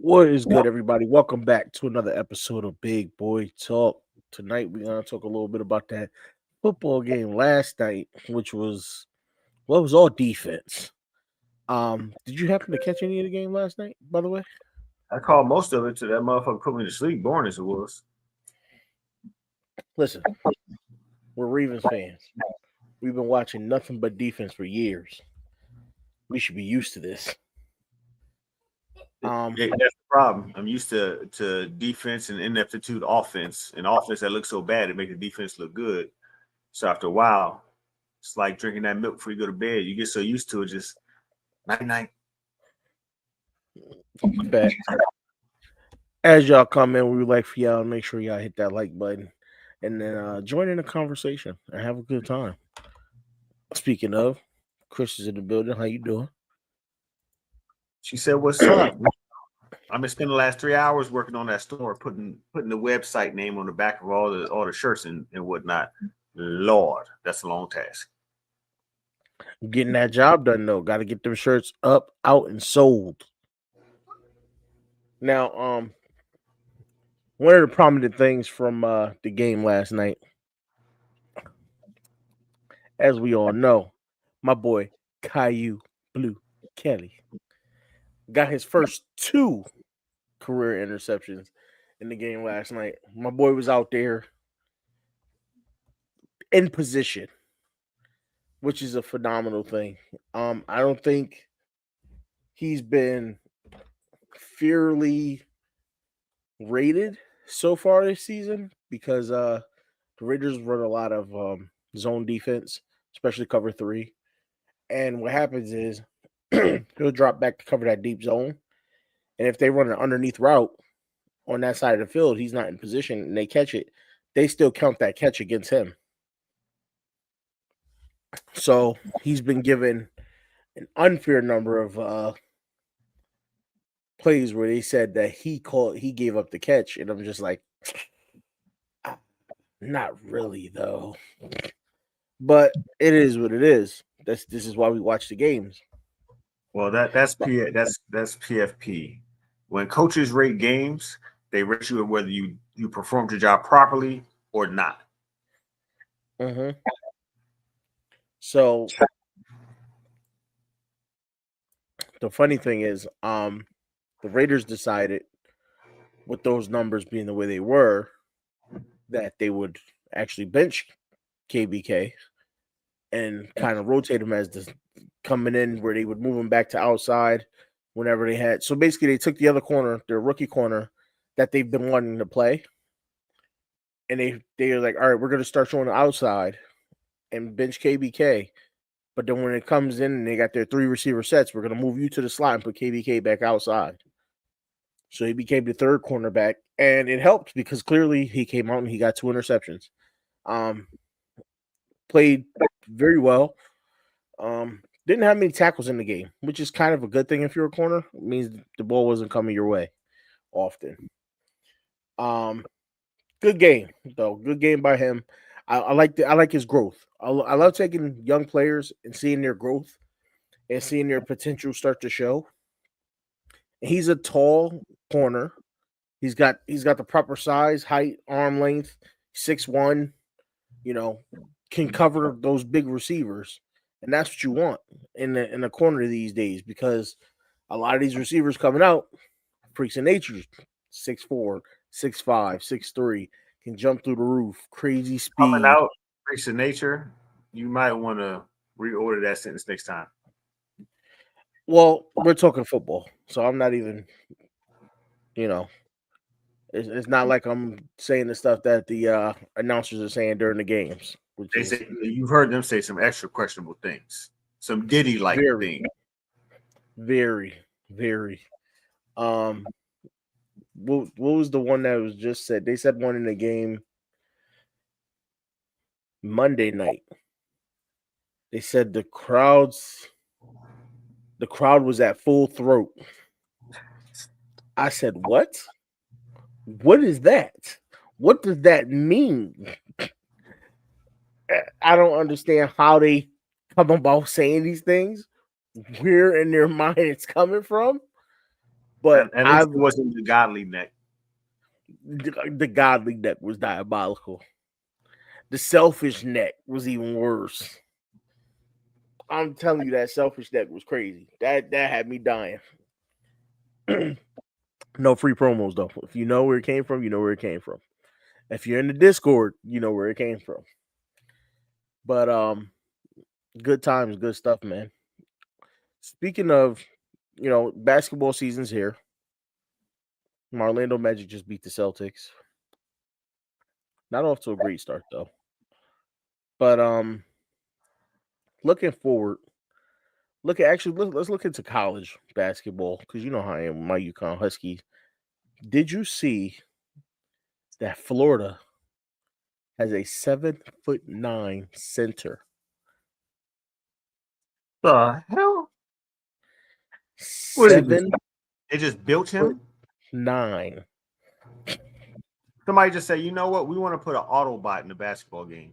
What is good, everybody? Welcome back to another episode of Big Boy Talk. Tonight, we're going to talk a little bit about that football game last night, which was, well, it was all defense. Did you happen to catch any of the game last night, by the way? I called most of it to that motherfucker put me to sleep, boring as it was. Listen, we're Ravens fans. We've been watching nothing but defense for years. We should be used to this. That's the problem. I'm used to defense and ineptitude offense, and offense that looks so bad it makes the defense look good. So after a while, it's like drinking that milk before you go to bed. You get so used to it, just night night. Facts. As y'all come in, we would like for y'all to make sure y'all hit that like button and then join in the conversation and have a good time. Speaking of, Chris is in the building. How you doing? She said, "What's up?" I've been spending the last 3 hours working on that store, putting the website name on the back of all the shirts and whatnot. Lord, that's a long task. Getting that job done though. Got to get them shirts up, out, and sold. Now, one of the prominent things from the game last night, as we all know, my boy Caillou Blue Kelly got his first two career interceptions in the game last night. My boy was out there in position, which is a phenomenal thing. I don't think he's been fairly rated so far this season because the Raiders run a lot of zone defense, especially cover three. And what happens is he'll drop back to cover that deep zone. And if they run an underneath route on that side of the field, he's not in position and they catch it, they still count that catch against him. So he's been given an unfair number of plays where they said that he gave up the catch, and I'm just like, not really though. But it is what it is. This is why we watch the games. Well, that's PFP. When coaches rate games, they rate you whether you performed your job properly or not. Mm-hmm. So the funny thing is, the Raiders decided, with those numbers being the way they were, that they would actually bench KBK and kind of rotate him as the coming in, where they would move him back to outside whenever they had. So basically, they took the other corner, their rookie corner, that they've been wanting to play, and they were like, all right, we're going to start showing the outside and bench KBK. But then when it comes in and they got their three receiver sets, we're going to move you to the slot and put KBK back outside. So he became the third cornerback, and it helped because clearly he came out and he got two interceptions. Played very well. Didn't have many tackles in the game, which is kind of a good thing if you're a corner. It means the ball wasn't coming your way often. Good game though. Good game by him. I like his growth. I love taking young players and seeing their growth and seeing their potential start to show. He's a tall corner. He's got the proper size, height, arm length, 6'1", can cover those big receivers. And that's what you want in the corner these days, because a lot of these receivers coming out, freaks of nature, 6'4", 6'5", 6'3", can jump through the roof, crazy Coming speed. out, freaks of nature. You might want to reorder that sentence next time. Well, we're talking football, so I'm not even, it's not like I'm saying the stuff that the announcers are saying during the games, which They is say you've heard them say some extra questionable things, some Diddy like very, things. very, very. Um, what was the one that was just said? They said one in the game Monday night. They said the crowd was at full throat. I said, what? What is that? What does that mean? I don't understand how they come about saying these things, where in their mind it's coming from. But At least I've it wasn't the godly neck. the godly neck was diabolical. The selfish neck was even worse. I'm telling you, that selfish neck was crazy. That had me dying. No free promos though. If you know where it came from, you know where it came from. If you're in the Discord, you know where it came from. But good times, good stuff, man. Speaking of, basketball season's here. My Orlando Magic just beat the Celtics. Not off to a great start though. But looking forward, let's look into college basketball because you know how I am with my UConn Huskies. Did you see that Florida has a 7'9" center? The hell? What is this? Seven They just built foot him. nine. Somebody just say, you know what? We want to put an Autobot in the basketball game.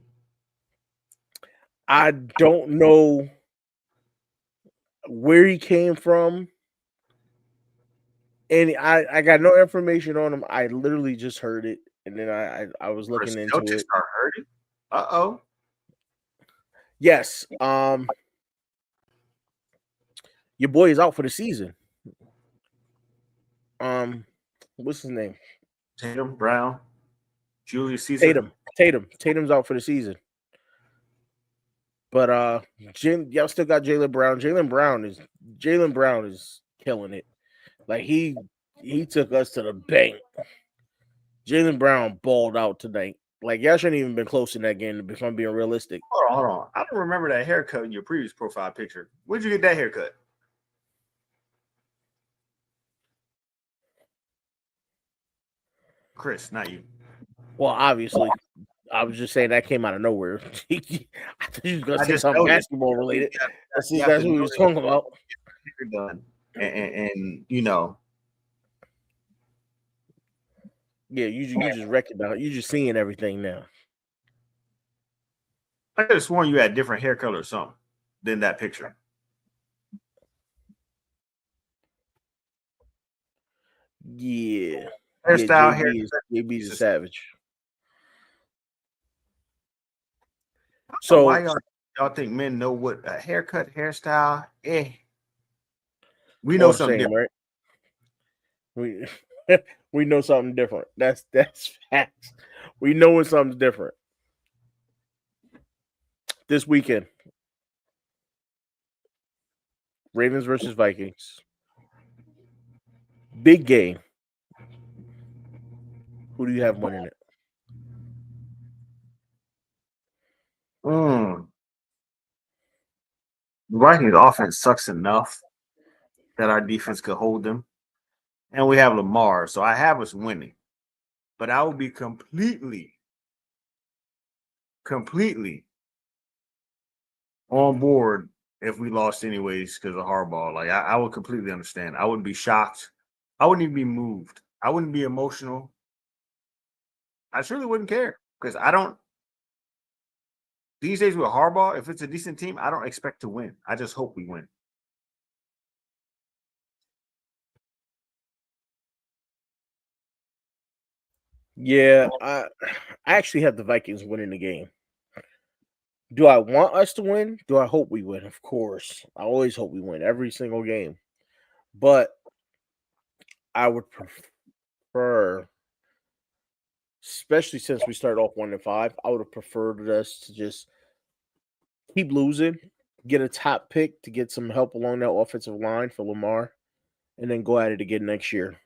I don't know where he came from, and I got no information on him. I literally just heard it, and then I was Or looking into Celtics it. are hurting. Uh-oh. Yes, your boy is out for the season. What's his name? Tatum, Brown, Julius Caesar. Tatum's out for the season. But y'all still got Jaylen Brown. Jaylen Brown is killing it. Like he took us to the bank. Jaylen Brown balled out tonight. Like y'all shouldn't even been close in that game if I'm being realistic. Hold on. I don't remember that haircut in your previous profile picture. Where'd you get that haircut? Chris, not you. Well, obviously, I was just saying that came out of nowhere. I thought you was gonna I say just something noticed. basketball related. That's You have what to we know was that talking about. you're done. And you know, Yeah, you just recognize you just seeing everything now. I could have sworn you had different hair color or something than that picture. Yeah. Yeah, Hairstyle, hair. JB's a savage. So why So y'all think men know what a haircut, hairstyle? We know all the something same, different. right? We know something different. That's facts. We know when something's different. This weekend, Ravens versus Vikings. Big game. Who do you have winning it? The Vikings offense sucks enough that our defense could hold them. And we have Lamar, so I have us winning. But I will be completely on board if we lost anyways because of Harbaugh. Like I would completely understand. I wouldn't be shocked. I wouldn't even be moved. I wouldn't be emotional. I surely wouldn't care because I don't. These days with Harbaugh, if it's a decent team, I don't expect to win. I just hope we win. Yeah, I actually have the Vikings winning the game. Do I want us to win? Do I hope we win? Of course. I always hope we win every single game. But I would prefer, especially since we started off 1-5, I would have preferred us to just keep losing, get a top pick to get some help along that offensive line for Lamar, and then go at it again next year.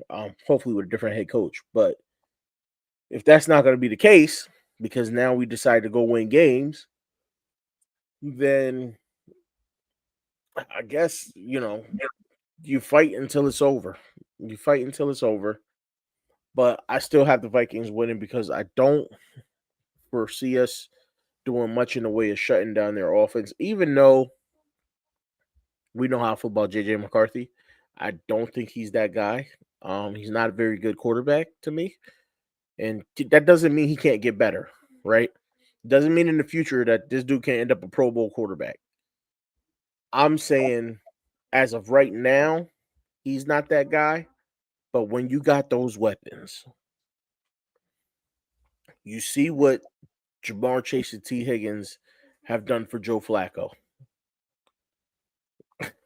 Hopefully with a different head coach. But if that's not going to be the case, because now we decide to go win games, then I guess, you fight until it's over. You fight until it's over. But I still have the Vikings winning because I don't foresee us doing much in the way of shutting down their offense, even though we know how I feel about JJ McCarthy. I don't think he's that guy. He's not a very good quarterback to me. And that doesn't mean he can't get better, right? Doesn't mean in the future that this dude can't end up a Pro Bowl quarterback. I'm saying as of right now, he's not that guy. But when you got those weapons, you see what Jamar Chase and T. Higgins have done for Joe Flacco.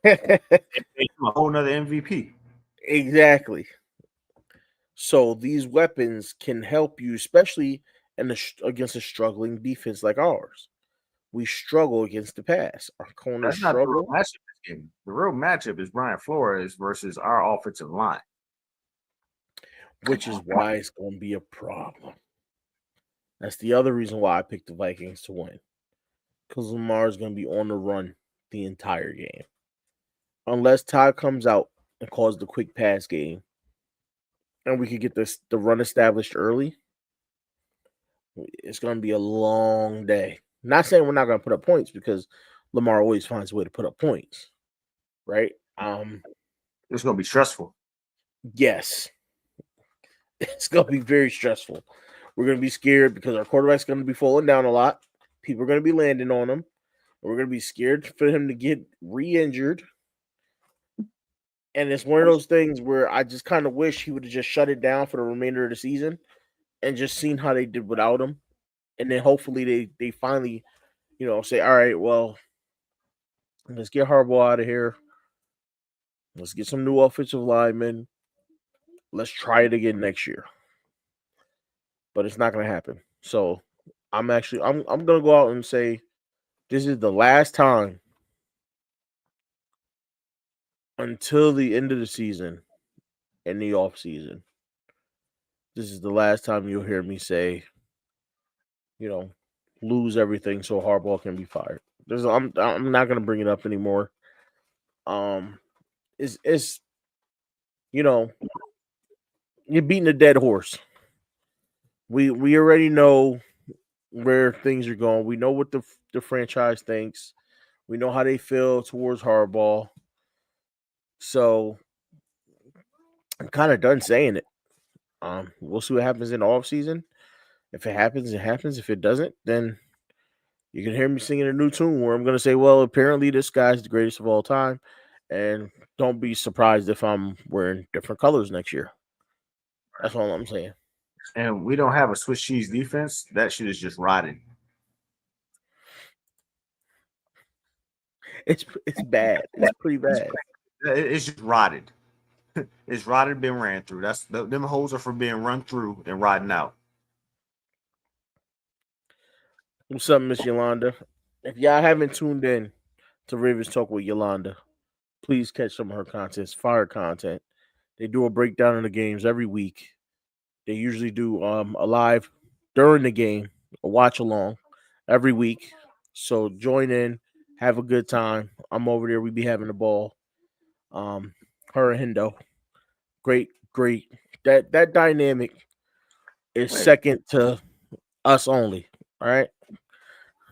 It makes him a whole nother MVP. Exactly. So these weapons can help you, especially against a struggling defense like ours. We struggle against the pass. Our corners That's not the real struggle, matchup this game. The real matchup is Brian Flores versus our offensive line. which is why it's going to be a problem. That's the other reason why I picked the Vikings to win. Because Lamar is going to be on the run the entire game. Unless Todd comes out and calls the quick pass game and we could get the run established early, it's going to be a long day. Not saying we're not going to put up points because Lamar always finds a way to put up points, right? It's going to be stressful. Yes, it's going to be very stressful. We're going to be scared because our quarterback's going to be falling down a lot. People are going to be landing on him. We're going to be scared for him to get re-injured. And it's one of those things where I just kind of wish he would have just shut it down for the remainder of the season and just seen how they did without him. And then hopefully they finally, say, all right, well, let's get Harbaugh out of here. Let's get some new offensive linemen. Let's try it again next year. But it's not going to happen. So I'm going to go out and say this is the last time until the end of the season and the off season. This is the last time you'll hear me say, lose everything so Harbaugh can be fired. I'm not going to bring it up anymore. It's you're beating a dead horse. We already know where things are going. We know what the franchise thinks. We know how they feel towards Harbaugh. So I'm kind of done saying it. We'll see what happens in the offseason. If it happens, it happens. If it doesn't, then you can hear me singing a new tune where I'm going to say, well, apparently this guy's the greatest of all time. And don't be surprised if I'm wearing different colors next year. That's all I'm saying. And we don't have a Swiss cheese defense. That shit is just rotting. It's bad. It's pretty bad. It's just rotted. It's rotted, been ran through. Them holes are for being run through and rotting out. What's up, Miss Yolanda? If y'all haven't tuned in to Rivers Talk with Yolanda, please catch some of her content. It's fire content. They do a breakdown of the games every week. They usually do a live during the game, a watch along every week. So join in, have a good time. I'm over there. We be having the ball. Her and Hendo, great. That dynamic is second to us only. All right.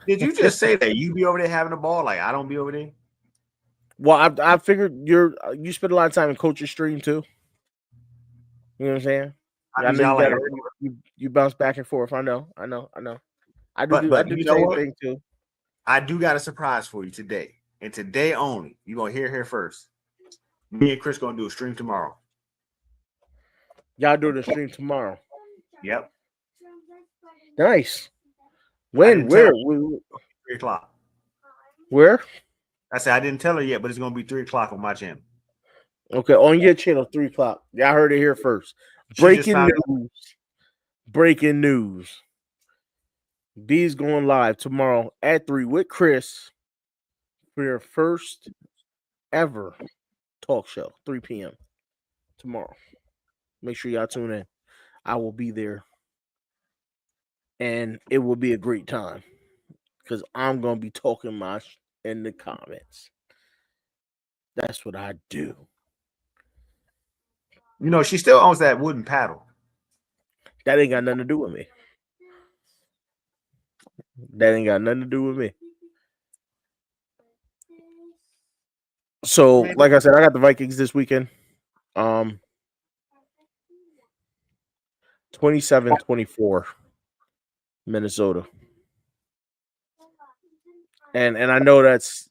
Did you just say that you be over there having the ball like I don't be over there? Well, I figured you spend a lot of time in coach's stream too. You know what I'm saying? I know you bounce back and forth. I know. I do the same thing too. I do got a surprise for you today, and today only. You gonna hear here first. Me and Chris gonna do a stream tomorrow. Y'all do the stream tomorrow. Yep. Nice. When? Where? 3:00. Where? I said I didn't tell her yet, but it's gonna be 3:00 on my channel. Okay, on your channel, 3:00. Y'all heard it here first. Breaking news. Breaking news. B's going live tomorrow at 3 with Chris for their first ever talk show, 3 p.m. tomorrow. Make sure y'all tune in. I will be there. And it will be a great time because I'm going to be talking in the comments. That's what I do. You know, she still owns that wooden paddle. That ain't got nothing to do with me. That ain't got nothing to do with me. So, like I said, I got the Vikings this weekend. 27-24 Minnesota. And I know that's,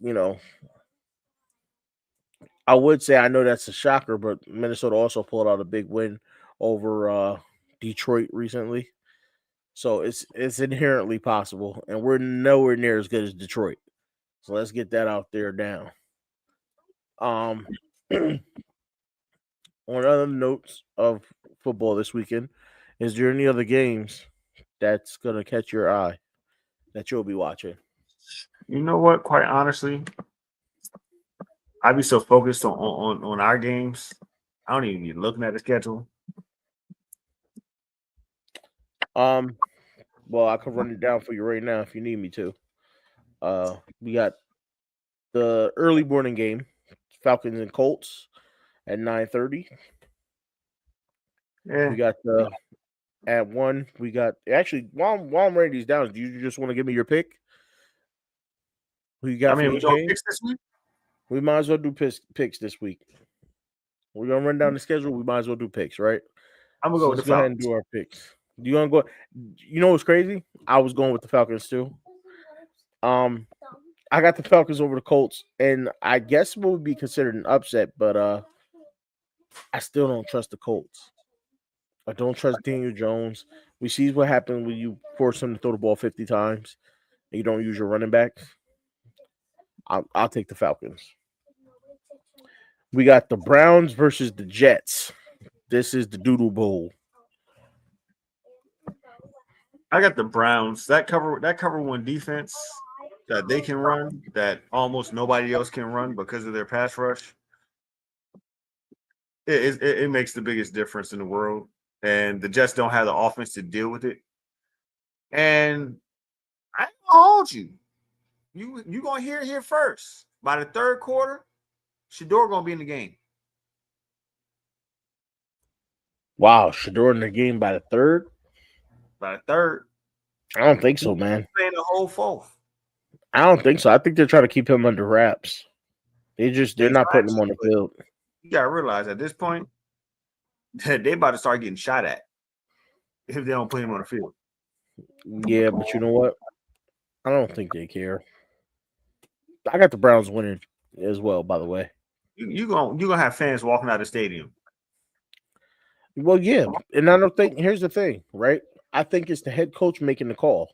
I would say I know that's a shocker, but Minnesota also pulled out a big win over Detroit recently. So it's inherently possible, and we're nowhere near as good as Detroit. So let's get that out there now. Um, on other notes of football this weekend, is there any other games that's gonna catch your eye that you'll be watching? You know what? Quite honestly, I be so focused on our games. I don't even be looking at the schedule. Um, well, I can run it down for you right now if you need me to. We got the early morning game, Falcons and Colts at 9:30. We Yeah. got the at 1. We got actually while I'm writing these down, do you just want to give me your pick? Who you I got for mean, we each don't game? fix this week. We might as well do picks this week. We're gonna run down the schedule. We might as well do picks, right? I'm gonna go So with let's the go ahead and do Falcons. our picks. Do you want to go? You know what's crazy? I was going with the Falcons too. Um, I got the Falcons over the Colts, and I guess what would be considered an upset, but I still don't trust the Colts. I don't trust Daniel Jones. We see what happens when you force him to throw the ball 50 times and you don't use your running backs. I'll take the Falcons. We got the Browns versus the Jets. This is the Doodle Bowl. I got the Browns. That cover one defense that they can run that almost nobody else can run because of their pass rush. It makes the biggest difference in the world. And the Jets don't have the offense to deal with it. And I ain't gonna hold you. You gonna hear it here first. By the third quarter, Shador gonna be in the game. Wow, Shador in the game by the third? By the third, I don't think he's so, man. playing the whole fourth. I don't think so. I think they're trying to keep him under wraps. They're They not trying putting him to, on the but field. you gotta realize at this point that they about to start getting shot at if they don't put him on the field. Yeah, but you know what? I don't think they care. I got the Browns winning as well, by the way. You gonna have fans walking out of the stadium. Well, yeah, and I don't think here's the thing, right? I think it's the head coach making the call.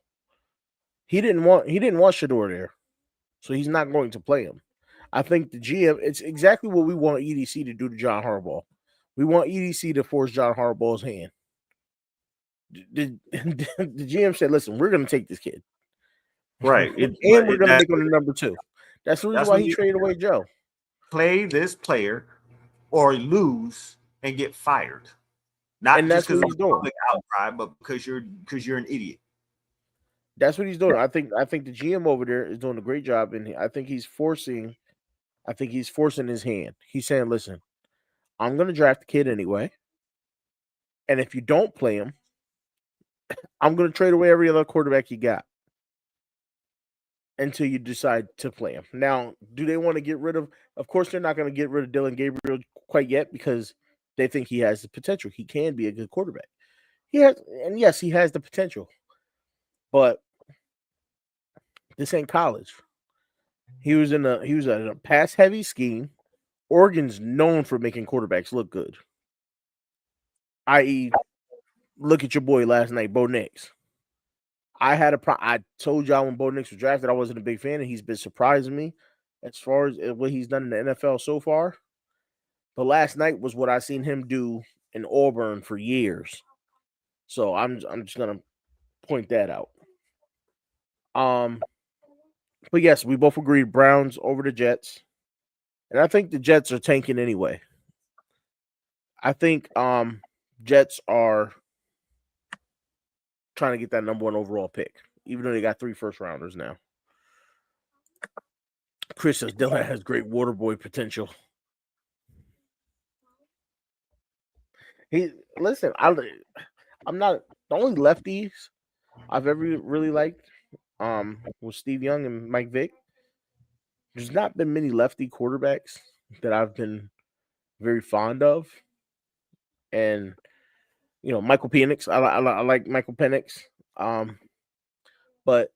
He didn't want Shador there, so he's not going to play him. I think the GM. It's exactly what we want EDC to do to John Harbaugh. We want EDC to force John Harbaugh's hand. The GM said, "Listen, we're going to take this kid, Right. and we're going to make him the number two." That's the reason That's why when he you traded away Joe. play this player or lose and get fired. Not And just that's because what of he's a doing. public outcry, but because you're an idiot. That's what he's doing. I think the GM over there is doing a great job, and I think he's forcing. I think he's forcing his hand. He's saying, "Listen, I'm going to draft the kid anyway, and if you don't play him, I'm going to trade away every other quarterback you got until you decide to play him." Now, do they want to get rid of? Of course, they're not going to get rid of Dylan Gabriel quite yet because they think he has the potential. He can be a good quarterback. He has, and yes, he has the potential, but this ain't college. He was in a pass heavy scheme. Oregon's known for making quarterbacks look good. I.e., look at your boy last night, Bo Nix. I told y'all when Bo Nix was drafted, I wasn't a big fan, and he's been surprising me as far as what he's done in the NFL so far. But last night was what I seen him do in Auburn for years. So I'm just gonna point that out. Um, but yes, we both agreed Browns over the Jets, and I think the Jets are tanking anyway. I think Jets are trying to get that number one overall pick, even though they got 3 first rounders now. Chris says Dylan has great water boy potential. He listen, I'm not the only lefties I've ever really liked was Steve Young and Mike Vick. There's not been many lefty quarterbacks that I've been very fond of. And Michael Penix, I like Michael Penix. But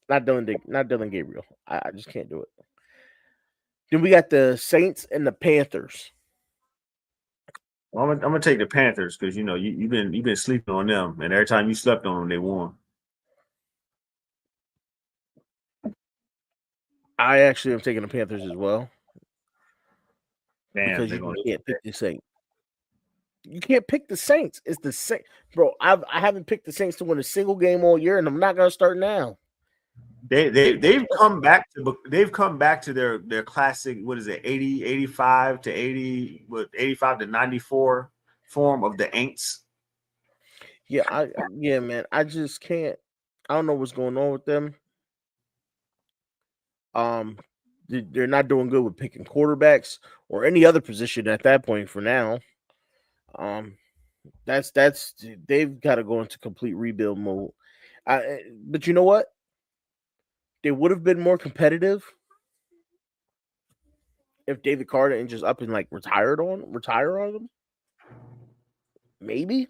not Dylan Gabriel. I just can't do it. Then we got the Saints and the Panthers. Well, I'm gonna take the Panthers because you know you've been sleeping on them, and every time you slept on them, they won. I actually am taking the Panthers as well Damn, because they're you gonna. can't pick the Saints. You can't pick the Saints. It's the Saints, bro. I haven't picked the Saints to win a single game all year, and I'm not gonna start now. They've come back to their classic, what is it, 80 85 to 80, what, 85 to 94 form of the Aints. Yeah, man. I just can't. I don't know what's going on with them. Um, they're not doing good with picking quarterbacks or any other position at that point for now. Um, that's they've got to go into complete rebuild mode. But you know what? They would have been more competitive if David Carter and just up and like retire on them. Maybe,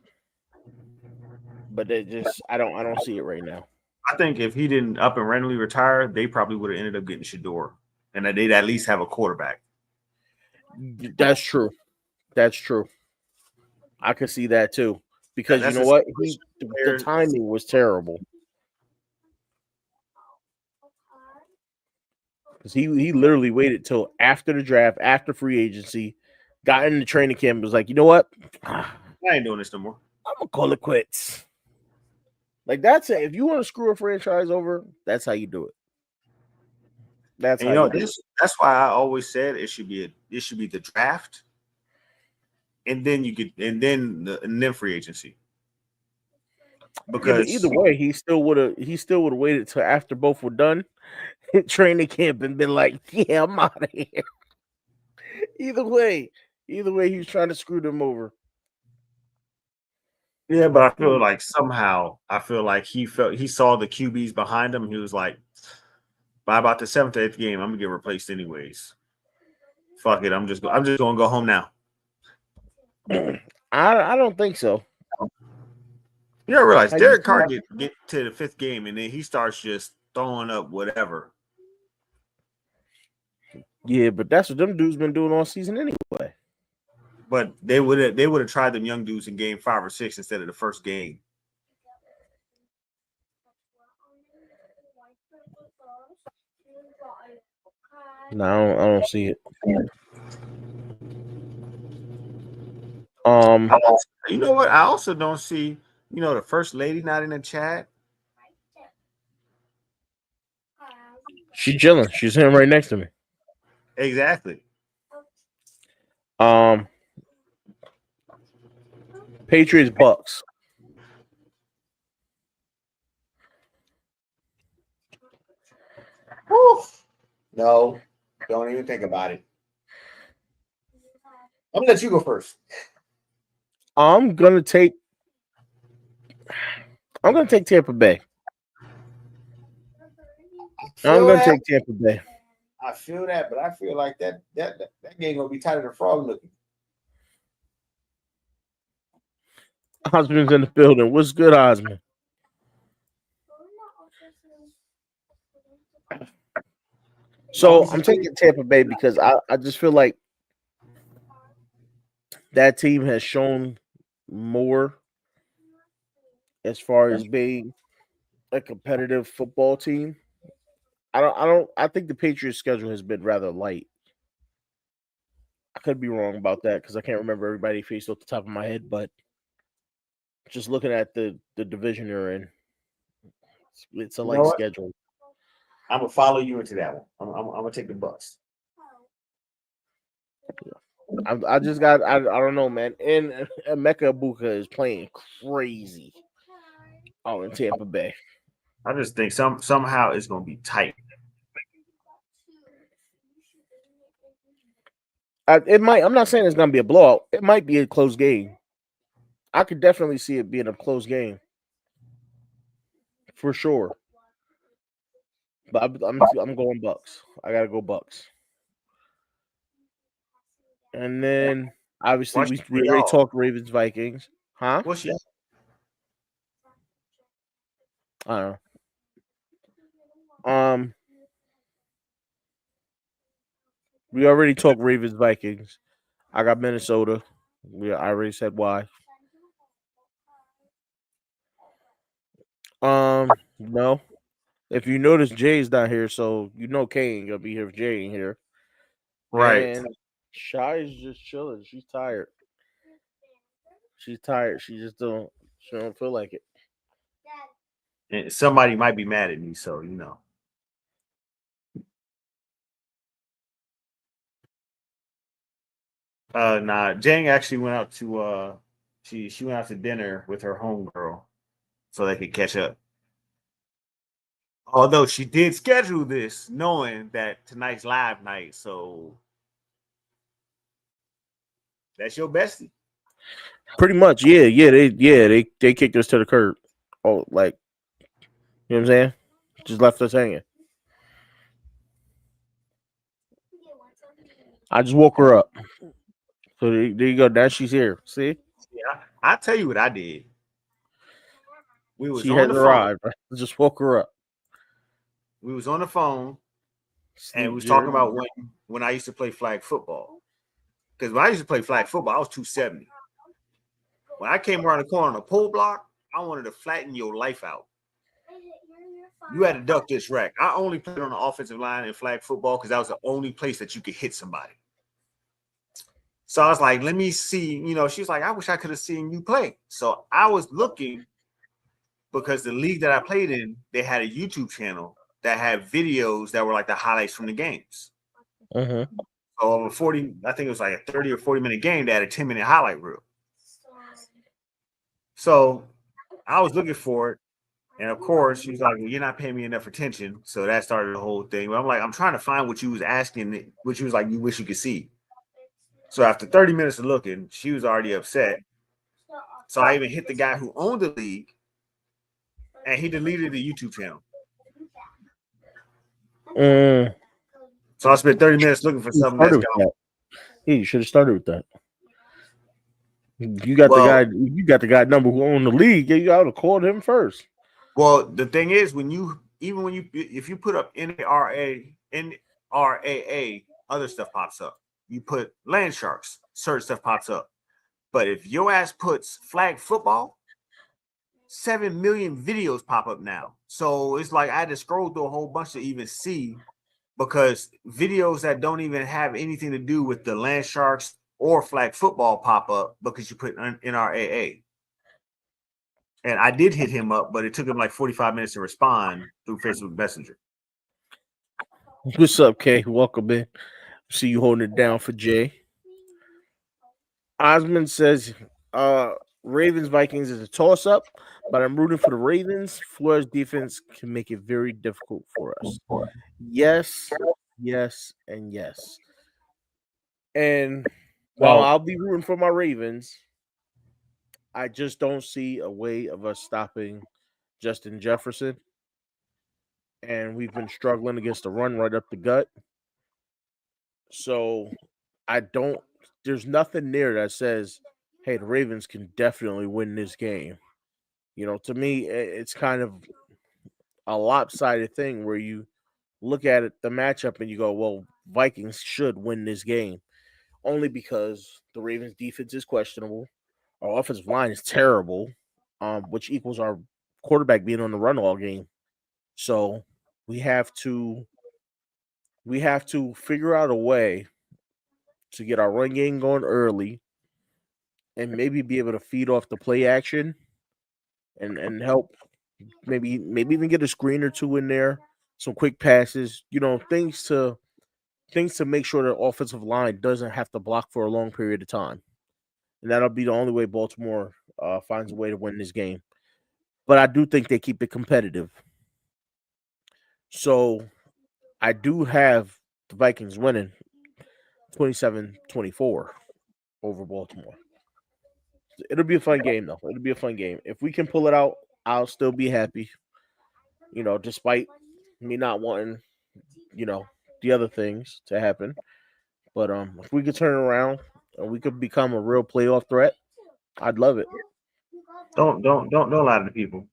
but it just I don't see it right now. I think if he didn't up and randomly retire, they probably would have ended up getting Shador, and that they'd at least have a quarterback. That's true. That's true. I could see that too. Because you That's know a what? situation The where timing was terrible. Because he literally waited till after the draft, after free agency, got in the training camp, and was like, you know what? I'm I ain't doing this no more. gonna call it quits. Like that's it. If you want to screw a franchise over, that's how you do it. That's And how you know you do it. that's why I always said it should be the draft, and then and then free agency Yeah, but either because way, he still would have waited till after both were done, training camp, and been like, yeah, I'm out of here. Either way, he was trying to screw them over. yeah, but I feel like somehow I feel like he saw the QBs behind him. And he was like, by about the seventh or eighth game, I'm gonna get replaced anyways. Fuck it, I'm just gonna go home now. I don't think so. You don't realize Have you Derek seen? Carr get to the fifth game and then he starts just throwing up whatever. Yeah, but that's what them dudes been doing all season anyway. But they would have tried them young dudes in game 5 or 6 instead of the first game. No, I don't see it. You know what? I also don't see, the first lady not in the chat. She's chilling. She's sitting right next to me. Exactly. Um, Patriots Bucks. Oof. No, don't even think about it. I'm gonna let you go first. I'm gonna take. I'm gonna take Tampa Bay. I'm Feel gonna that? take Tampa Bay. I feel that, but I feel like that game gonna be tighter than frog looking. Osmond's in the building. What's good, Osmond? Long So as I'm you taking Tampa Bay because I just feel like that team has shown more as far as being a competitive football team. I think the Patriots schedule has been rather light. I could be wrong about that because I can't remember everybody faced off the top of my head, but just looking at the division they're in, it's a you know light what? schedule. I'm gonna follow you into that one. I'm gonna take the Bucks. I just got I don't know, man. And Emeka Ibuka is playing crazy out in Tampa Bay. I just think somehow it's gonna be tight. It might. I'm not saying it's gonna be a blowout. It might be a close game. I could definitely see it being a close game for sure. But I'm going Bucks. I gotta go Bucks. And then obviously Watch we already y'all. talked Ravens Vikings, huh? What's y'all? I don't know. Um, We already talked Ravens Vikings. I got Minnesota. I already said why. No. If you notice, Jay's not here, so you know Kay ain't gonna be here if Jay ain't here. Right. And Shy is just chilling. She's tired. She's tired. She just don't. She don't feel like it. And somebody might be mad at me, so you know. Nah, Jang actually went out to she went out to dinner with her homegirl so they could catch up. Although she did schedule this knowing that tonight's live night, so that's your bestie. Pretty much, they kicked us to the curb. Oh, like you know what I'm saying? Just left us hanging. I just woke her up. So there you go. Now she's here. See, Yeah, I tell you what I did. We was she on has the phone. arrived. I just woke her up. We was on the phone and we Sleep, was talking Jerry. about when I used to play flag football. Because when I used to play flag football, I was 270. When I came around the corner on a pull block, I wanted to flatten your life out. You had to duck this rack. I only played on the offensive line in flag football because that was the only place that you could hit somebody. So I was like, let me see. You know, she's like, I wish I could have seen you play. So I was looking because the league that I played in, they had a YouTube channel that had videos that were like the highlights from the games. Mm-hmm. So over 40, I think it was like a 30 or 40-minute game, they had a 10-minute highlight reel. So I was looking for it. And of course, she was like, well, you're not paying me enough attention. So that started the whole thing. But I'm like, I'm trying to find what you was asking, which you was like, you wish you could see. So after 30 minutes of looking, she was already upset. So I even hit the guy who owned the league and he deleted the YouTube channel. Mm. So I spent 30 minutes looking for You something that's started with gone. that. Yeah, you should have started with that. You got the guy. Well, You got the guy number who owned the league. Yeah, you got to call him first. well, the thing is, when you if you put up NRAA, other stuff pops up. You put land sharks, certain stuff pops up. But if your ass puts flag football, 7 million videos pop up now. So it's like I had to scroll through a whole bunch to even see because videos that don't even have anything to do with the land sharks or flag football pop up because you put NRAA. And I did hit him up, but it took him like 45 minutes to respond through Facebook Messenger. What's up, Kay? Welcome in. See you holding it down for Jay. Osmond says, Ravens Vikings is a toss up, but I'm rooting for the Ravens. Flores defense can make it very difficult for us. Yes, yes, and yes. And while Well, I'll be rooting for my Ravens, I just don't see a way of us stopping Justin Jefferson. And we've been struggling against the run right up the gut. So I don't, there's nothing there that says, hey, the Ravens can definitely win this game. You know, to me, it's kind of a lopsided thing where you look at it, the matchup, and you go, well, Vikings should win this game only because the Ravens' defense is questionable. Our offensive line is terrible, which equals our quarterback being on the run all game. So we have to figure out a way to get our run game going early and maybe be able to feed off the play action and help maybe even get a screen or two in there, some quick passes, things to make sure the offensive line doesn't have to block for a long period of time. And that'll be the only way Baltimore finds a way to win this game. But I do think they keep it competitive. So I do have the Vikings winning 27-24 over Baltimore. It'll be a fun game, though. It'll be a fun game. If we can pull it out, I'll still be happy. Despite me not wanting, you know, the other things to happen. But if we could turn around and we could become a real playoff threat, I'd love it. don't lie to the people.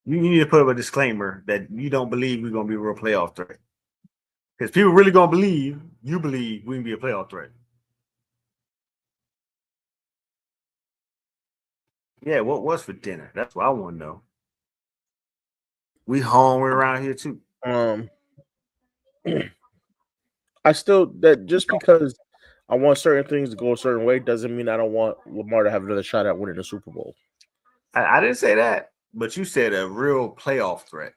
You need to put up a disclaimer that you don't believe we're gonna be a real playoff threat. Because people really gonna believe we can be a playoff threat. Yeah, what was for dinner? That's what I want to know. We home around here too. Um, I still that just because I want certain things to go a certain way doesn't mean I don't want Lamar to have another shot at winning the Super Bowl. I didn't say that, but you said a real playoff threat.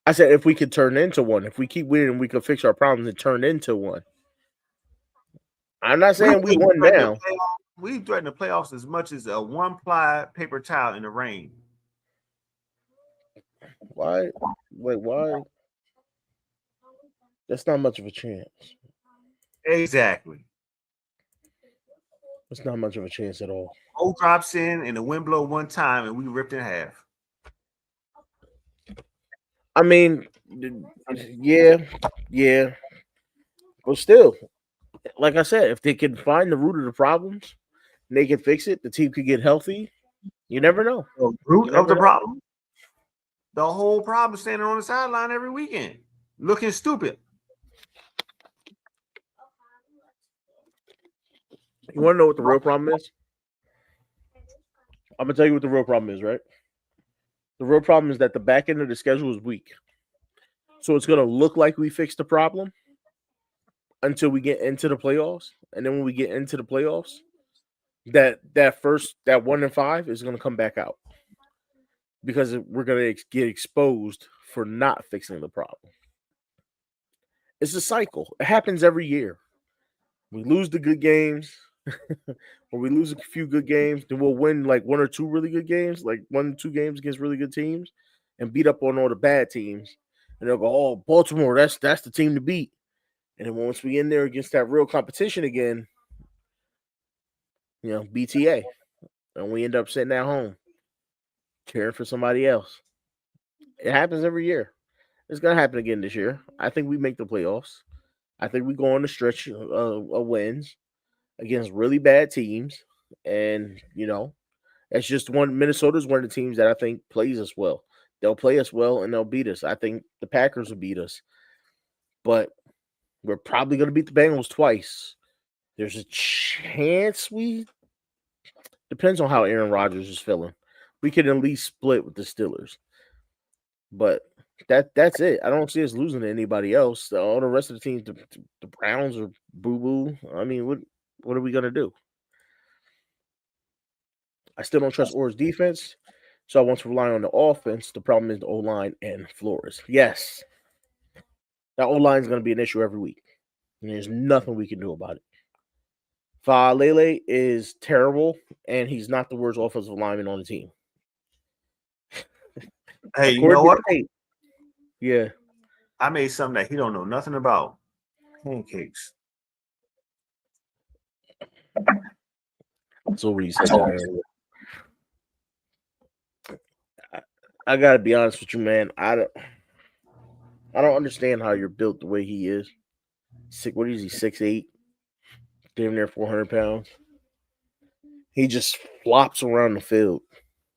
I said if we could turn into one, if we keep winning, we could fix our problems and turn into one. I'm not We saying we won threaten the now. playoffs. We threaten the playoffs as much as a one-ply paper towel in the rain. Why? Wait, why? That's not much of a chance. Exactly. It's not much of a chance at all. O drops in and the wind blow one time and we ripped in half. I mean, yeah, yeah, but still, like I said, if they can find the root of the problems, and they can fix it, the team could get healthy. You never know. The root You of never the know. problem, the whole problem is standing on the sideline every weekend, looking stupid. You want to know what the real problem is? I'm gonna tell you what the real problem is, right? The real problem is that the back end of the schedule is weak. So it's gonna look like we fixed the problem until we get into the playoffs. And then when we get into the playoffs, that 1-5 is gonna come back out. Because we're gonna get exposed for not fixing the problem. It's a cycle. It happens every year. We lose the good games, or we lose a few good games, then we'll win like one or two really good games, like 1-2 games against really good teams, and beat up on all the bad teams. And they'll go, "Oh, Baltimore, that's the team to beat." And then once we in there against that real competition again, BTA, and we end up sitting at home cheering for somebody else. It happens every year. It's gonna happen again this year. I think we make the playoffs. I think we go on a stretch of wins against really bad teams, and it's just Minnesota's one of the teams that I think plays us well. They'll play us well and they'll beat us. I think the Packers will beat us, but we're probably going to beat the Bengals twice. There's a chance we depends on how Aaron Rodgers is feeling. We could at least split with the Steelers, but that's it. I don't see us losing to anybody else. All the rest of the teams, the Browns are boo boo. I mean, what are we gonna do? I still don't trust Orr's defense, so I want to rely on the offense. The problem is the O line and Flores. Yes, that O line is going to be an issue every week, and there's nothing we can do about it. Lele is terrible, and he's not the worst offensive lineman on the team. Hey, you know According to what? tape, yeah, I made something that he don't know nothing about. Pancakes. that's what you said that earlier. I gotta be honest with you, man. I don't understand how you're built the way he is. What is he? 6'8", damn near 400 pounds. He just flops around the field,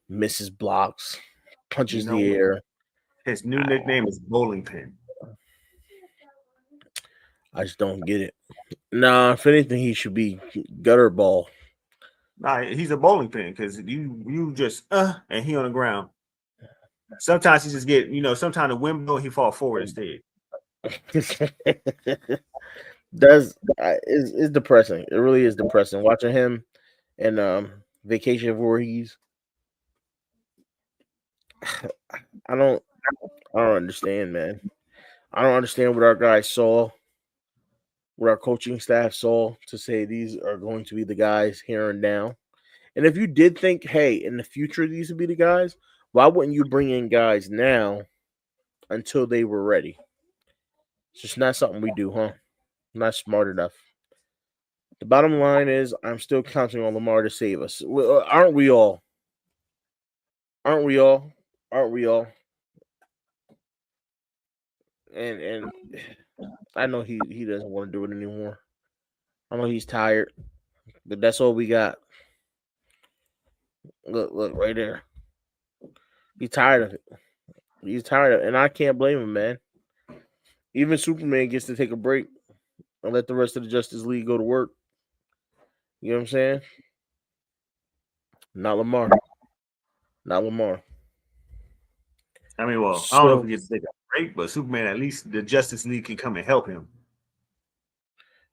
misses blocks, You punches know the what? air. His new nickname is Bowling Pin. I just don't get it. Nah, if anything, he should be gutter ball. Nah, he's a bowling pin because you just and he on the ground. Sometimes he just get sometimes the wind blow he fall forward instead. Does is depressing. It really is depressing watching him and Vacation Voorhees. I don't I don't understand, man. I don't understand what our guys saw, what our coaching staff saw to say these are going to be the guys here and now. And if you did think, hey, in the future these would be the guys, why wouldn't you bring in guys now until they were ready? It's just not something we do, huh? Not smart enough. The bottom line is, I'm still counting on Lamar to save us. Aren't we all? Aren't we all? Aren't we all? And I know he doesn't want to do it anymore. I know he's tired, but that's all we got. Look right there. He's tired of it. He's tired of it, and I can't blame him, man. Even Superman gets to take a break and let the rest of the Justice League go to work. You know what I'm saying? Not Lamar. Not Lamar. I mean, well, I don't know if he So gets to take a break, but Superman, at least the Justice League can come and help him.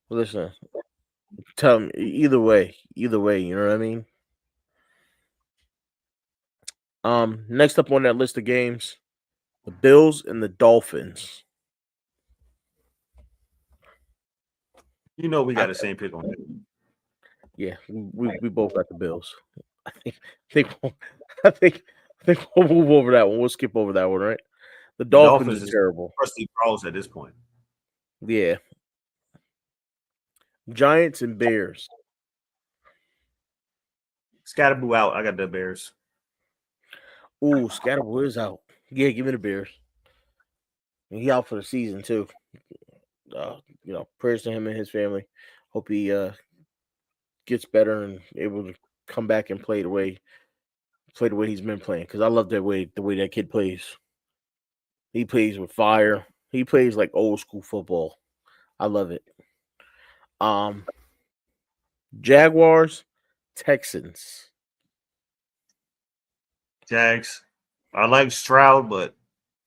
listen, tell me either way, you know what I mean? Next up on that list of games, the Bills and the Dolphins. You know, we I, got the same pick on that. yeah, we both got the Bills. I think I think I think we'll move over that one. We'll skip over that one, right? The The Dolphins Dolphins are is terrible. crusty crawls at this point. Yeah. Giants and Bears. Scatterboo out. I got the Bears. Ooh, Scatterboy is out. Yeah, give me the Bears. He out for the season too. Prayers to him and his family. Hope he gets better and able to come back and play the way he's been playing. Because I love the way that kid plays. He plays with fire. He plays like old school football. I love it. Um, Jaguars, Texans. Jags. I like Stroud, but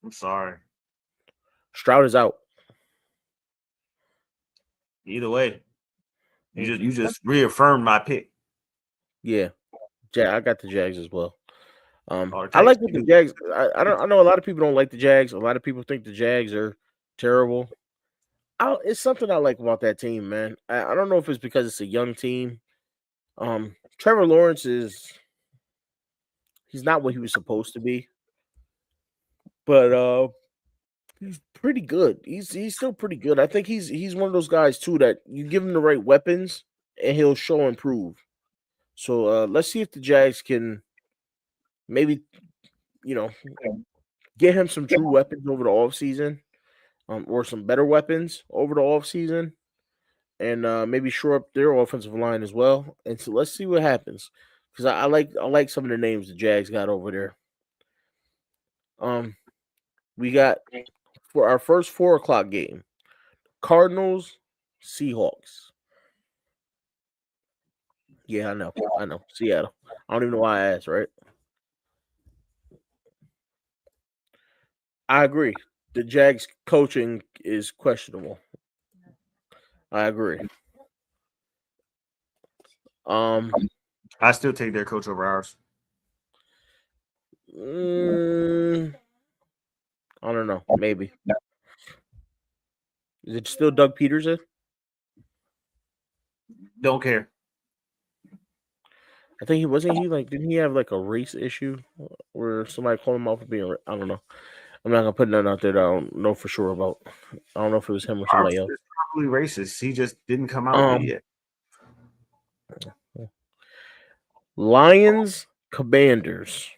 I'm sorry. Stroud is out. Either way, Mm, you just reaffirmed my pick. Yeah, I got the Jags as well. Or I Titans. like what the Jags. I know a lot of people don't like the Jags. A lot of people think the Jags are terrible. It's something I like about that team, man. I don't know if it's because it's a young team. Trevor Lawrence he's not what he was supposed to be, but he's pretty good. He's still pretty good. I think he's one of those guys too that you give him the right weapons and he'll show and prove. So let's see if the Jags can maybe you know get him some true weapons over the offseason, or some better weapons over the offseason, and maybe shore up their offensive line as well. And so let's see what happens because I like some of the names the Jags got over there. We got for our first 4 o'clock game, Cardinals, Seahawks. Yeah, I know, Seattle. I don't even know why I asked. Right? I agree. The Jags coaching is questionable. I agree. Um, I still take their coach over ours. mm, I don't know. Maybe is it still Doug Peterson? Don't care. I think he wasn't he like didn't he have like a race issue where somebody called him out for being I don't know. I'm not gonna put nothing out there that I don't know for sure about. I don't know if it was him or somebody Ours else. is probably racist. He just didn't come out with it Um, yet. Lions, Commanders,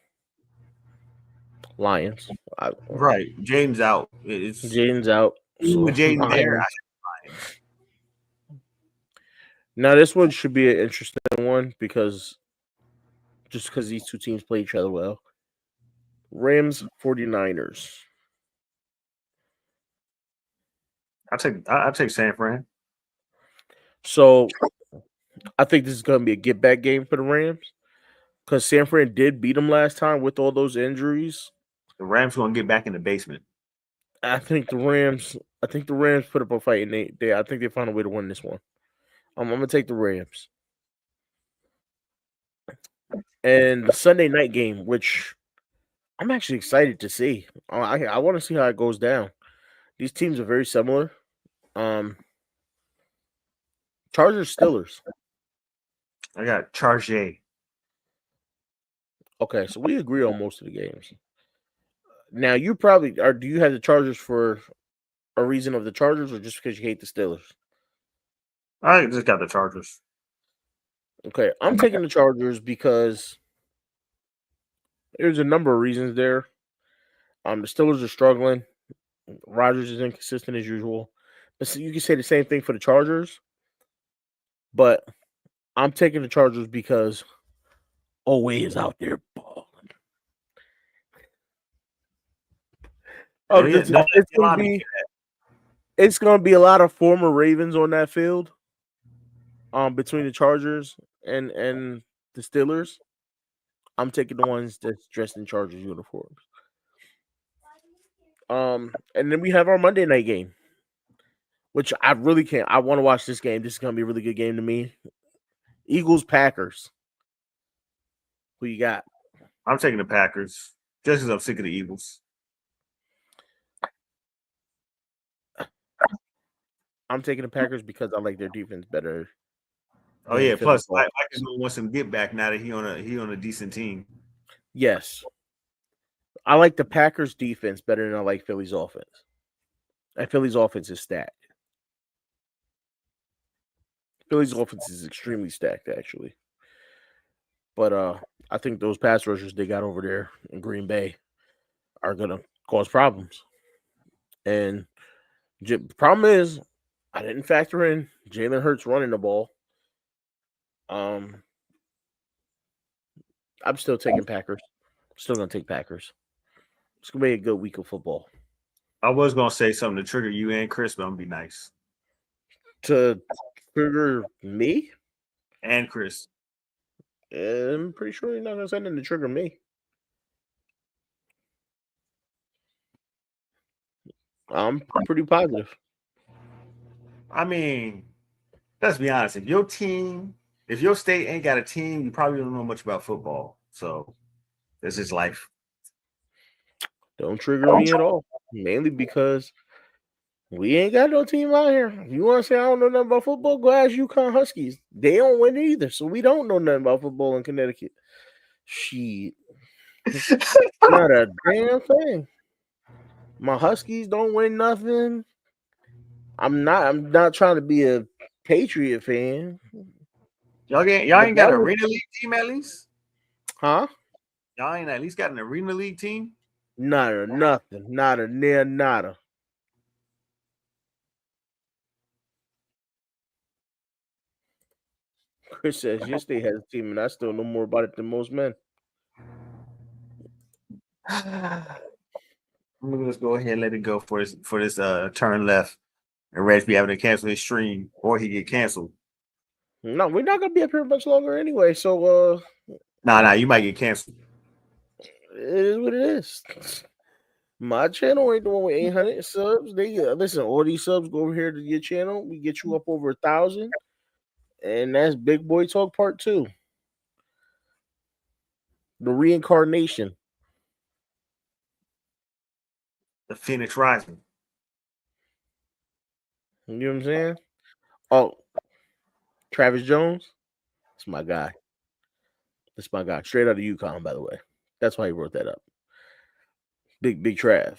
Lions. Right. James out. It's Jaden's out, even so with Jaden there. Lions. Now this one should be an interesting one because these two teams play each other well. Rams, 49ers. I take San Fran. So I think this is going to be a get back game for the Rams because San Fran did beat them last time with all those injuries. The Rams gonna get back in the basement. I think the Rams. I think the Rams put up a fight, and I think they found a way to win this one. I'm gonna take the Rams. And the Sunday night game, which I'm actually excited to see. I want to see how it goes down. These teams are very similar. Um, Chargers, Steelers. I got Chargé. Okay, so we agree on most of the games. Now you probably are. Do you have the Chargers for a reason of the Chargers, or just because you hate the Steelers? I just got the Chargers. Okay, I'm taking the Chargers because there's a number of reasons there. The Steelers are struggling. Rodgers is inconsistent as usual. But you can say the same thing for the Chargers. But I'm taking the Chargers because Oweh is out there balling. Oh yeah, It's don't let going to Jelani be get that. It's gonna be a lot of former Ravens on that field. Between the Chargers and the Steelers, I'm taking the ones that's dressed in Chargers uniforms. And then we have our Monday night game, which I really can't. I want to watch this game. This is gonna be a really good game to me. Eagles Packers. Who you got? I'm taking the Packers just because I'm sick of the Eagles. I'm taking the Packers because I like their defense better Oh than yeah, Philly's plus Mike offense. is gonna want some get back now that he on a decent team. Yes, I like the Packers defense better than I like Philly's offense. And Philly's offense is stacked. Philly's offense is extremely stacked, actually. But I think those pass rushers they got over there in Green Bay are gonna cause problems. And the problem is, I didn't factor in Jalen Hurts running the ball. Um, I'm still taking Packers. Still gonna take Packers. It's gonna be a good week of football. I was gonna say something to trigger you and Chris, but I'm gonna be nice. To trigger me, And Chris. I'm pretty sure you're not gonna send him to trigger me. I'm pretty positive. I mean, let's be honest. If your state ain't got a team, you probably don't know much about football. So this is life. Don't trigger me at all. Mainly because we ain't got no team out here. If you want to say I don't know nothing about football, go ask UConn Huskies. They don't win either, so we don't know nothing about football in Connecticut. Shit, not a damn thing. My Huskies don't win nothing. I'm not trying to be a Patriot fan. Y'all But ain't got that an was, arena league team at least? huh? Y'all ain't at least got an arena league team? Nada, nothing. Nada, near nada. Chris says your state has a team, and I still know more about it than most men. I'm gonna just go ahead and let it go for this turn left. And Reg be having to cancel his stream or he get canceled. No, we're not gonna be up here much longer anyway. So Nah, you might get canceled. it is what it is. My channel ain't the one with 800 subs. They listen. All these subs go over here to your channel. We get you up over 1,000, and that's Big Boy Talk Part 2, the reincarnation. The Phoenix Rising. You know what I'm saying? Oh, Travis Jones, that's my guy. That's my guy. Straight out of UConn, by the way. That's why he wrote that up. Big Trav.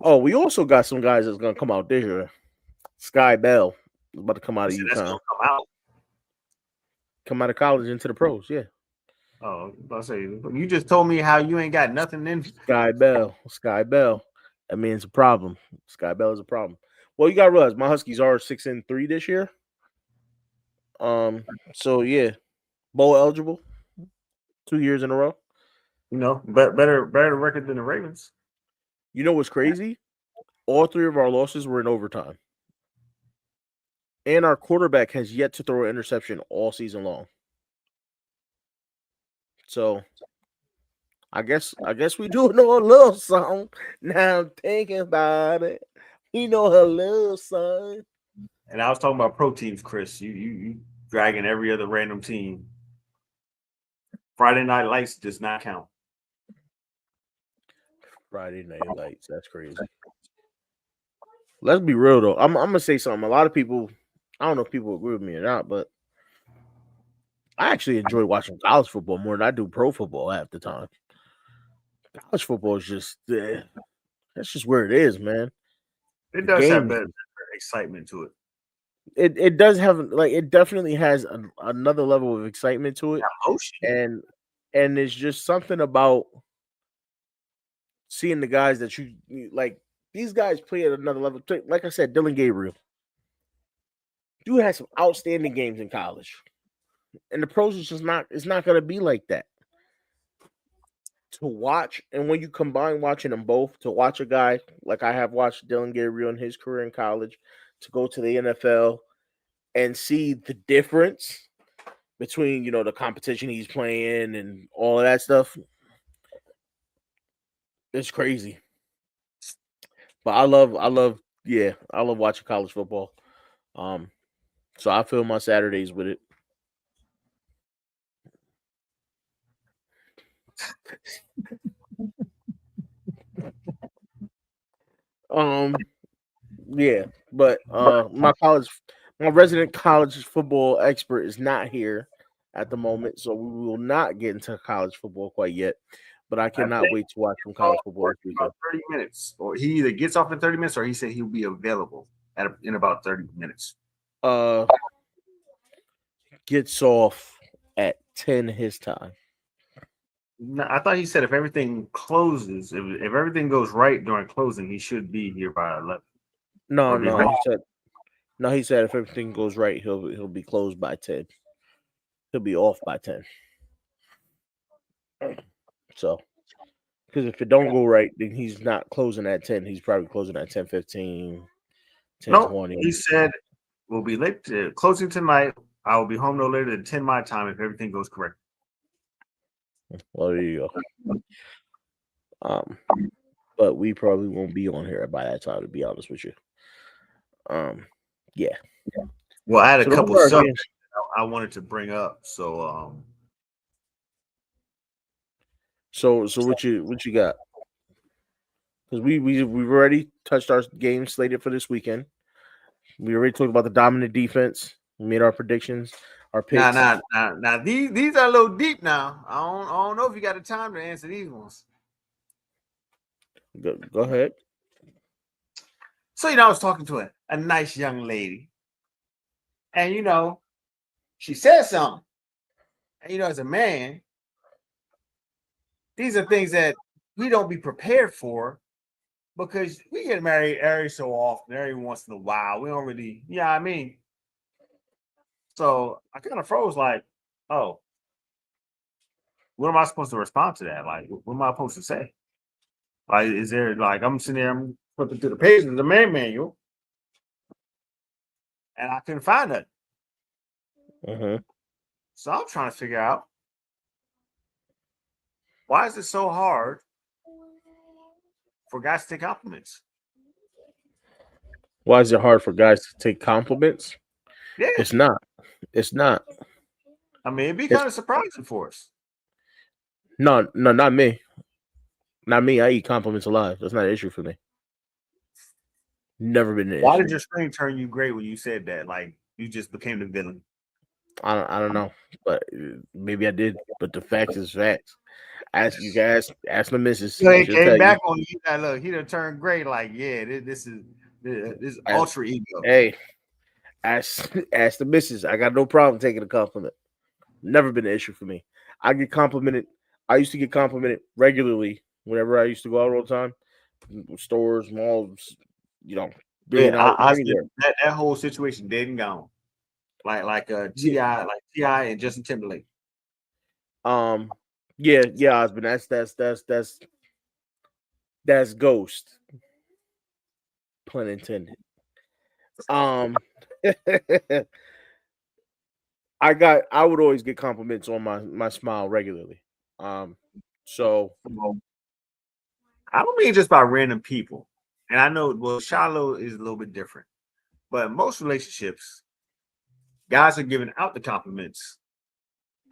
Oh, we also got some guys that's gonna come out this year. Sky Bell is about to come out of That's UConn, gonna come out. come out of college into the pros. Yeah, Oh, I'll say you just told me how you ain't got nothing in. Sky Bell. That means a problem. Sky Bell is a problem. Well, you got to realize my Huskies are 6-3 this year. So yeah, bowl eligible 2 years in a row. You know, better record than the Ravens. You know what's crazy? All three of our losses were in overtime. And our quarterback has yet to throw an interception all season long. So I guess we do know a little something. Now I'm thinking about it. We know a little son. And I was talking about pro teams, Chris. You dragging every other random team. Friday Night Lights does not count. Friday Night Lights. That's crazy. Let's be real though. I'm gonna say something. A lot of people, I don't know if people agree with me or not, but I actually enjoy watching college football more than I do pro football half the time. College football is just that's just where it is, man. It The does have games, better excitement to it. it does have like it definitely has another level of excitement to it, Emotion. and it's just something about seeing the guys that you like. These guys play at another level. Like I said, Dylan Gabriel, dude had some outstanding games in college, and the pros is just not. It's not going to be like that. to watch, and when you combine watching them both, to watch a guy like I have watched Dylan Gabriel in his career in college, to go to the NFL and see the difference between the competition he's playing and all of that stuff, it's crazy. But I love watching college football. Um, so I fill my Saturdays with it. Um, yeah, but my resident college football expert is not here at the moment, so we will not get into college football quite yet. But I I cannot think wait to watch some oh, college football for this weekend. about 30 minutes. Or he either gets off in 30 minutes or he said he'll be available in about 30 minutes. Uh, gets off at 10 his time. No, I thought he said if everything closes, if everything goes right during closing, he should be here by 11 No, or be no, ready. he said if everything goes right, he'll be closed by 10. He'll be off by 10. So, because if it don't go right, then he's not closing at 10. He's probably closing at 10:15, Nope. 10:20. He said we'll be late to closing tonight. I will be home no later than 10 my time if everything goes correct. Well, there you go. Um, but we probably won't be on here by that time, to be honest with you. Yeah. Well, I had a So those couple are our games. subjects I wanted to bring up. So So what you got? Because we've already touched our games slated for this weekend. We already talked about the dominant defense. We made our predictions, our picks. now these are a little deep now. I don't know if you got the time to answer these ones. Go ahead. So I was talking to a nice young lady, and she said something. And as a man, these are things that we don't be prepared for because we get married every so often, every once in a while. We don't really, what I mean. So I kind of froze, like, oh, what am I supposed to respond to that? Like, what am I supposed to say? Like, is there like I'm sitting there, I'm flipping through the pages of the man manual, and I couldn't find it. Mm-hmm. So I'm trying to figure out why is it so hard for guys to take compliments? Why is it hard for guys to take compliments? Yeah, It's not. It's not. I mean, it'd be It's kind of surprising for us. no, not me. Not me. I eat compliments alive. That's not an issue for me. Never been an Why issue. did your screen turn you gray when you said that? Like you just became the villain. I don't know, but maybe I did. But the facts is facts. Ask you guys. Ask the missus. He She'll came tell you. back on you. Now, look, he done turned gray. Like, yeah, this is I, ultra ego. hey, ask the missus. I got no problem taking a compliment. Never been an issue for me. I get complimented. I used to get complimented regularly whenever I used to go out all the time, stores, malls, being Yeah, out I said anywhere. that whole situation dead and gone. Like Yeah, Ti and Justin Timberlake. yeah, Osmond. That's Ghost. Pun intended. Um, I would always get compliments on my smile regularly. So I don't mean just by random people. And I know, well, Shiloh is a little bit different, but most relationships, guys are giving out the compliments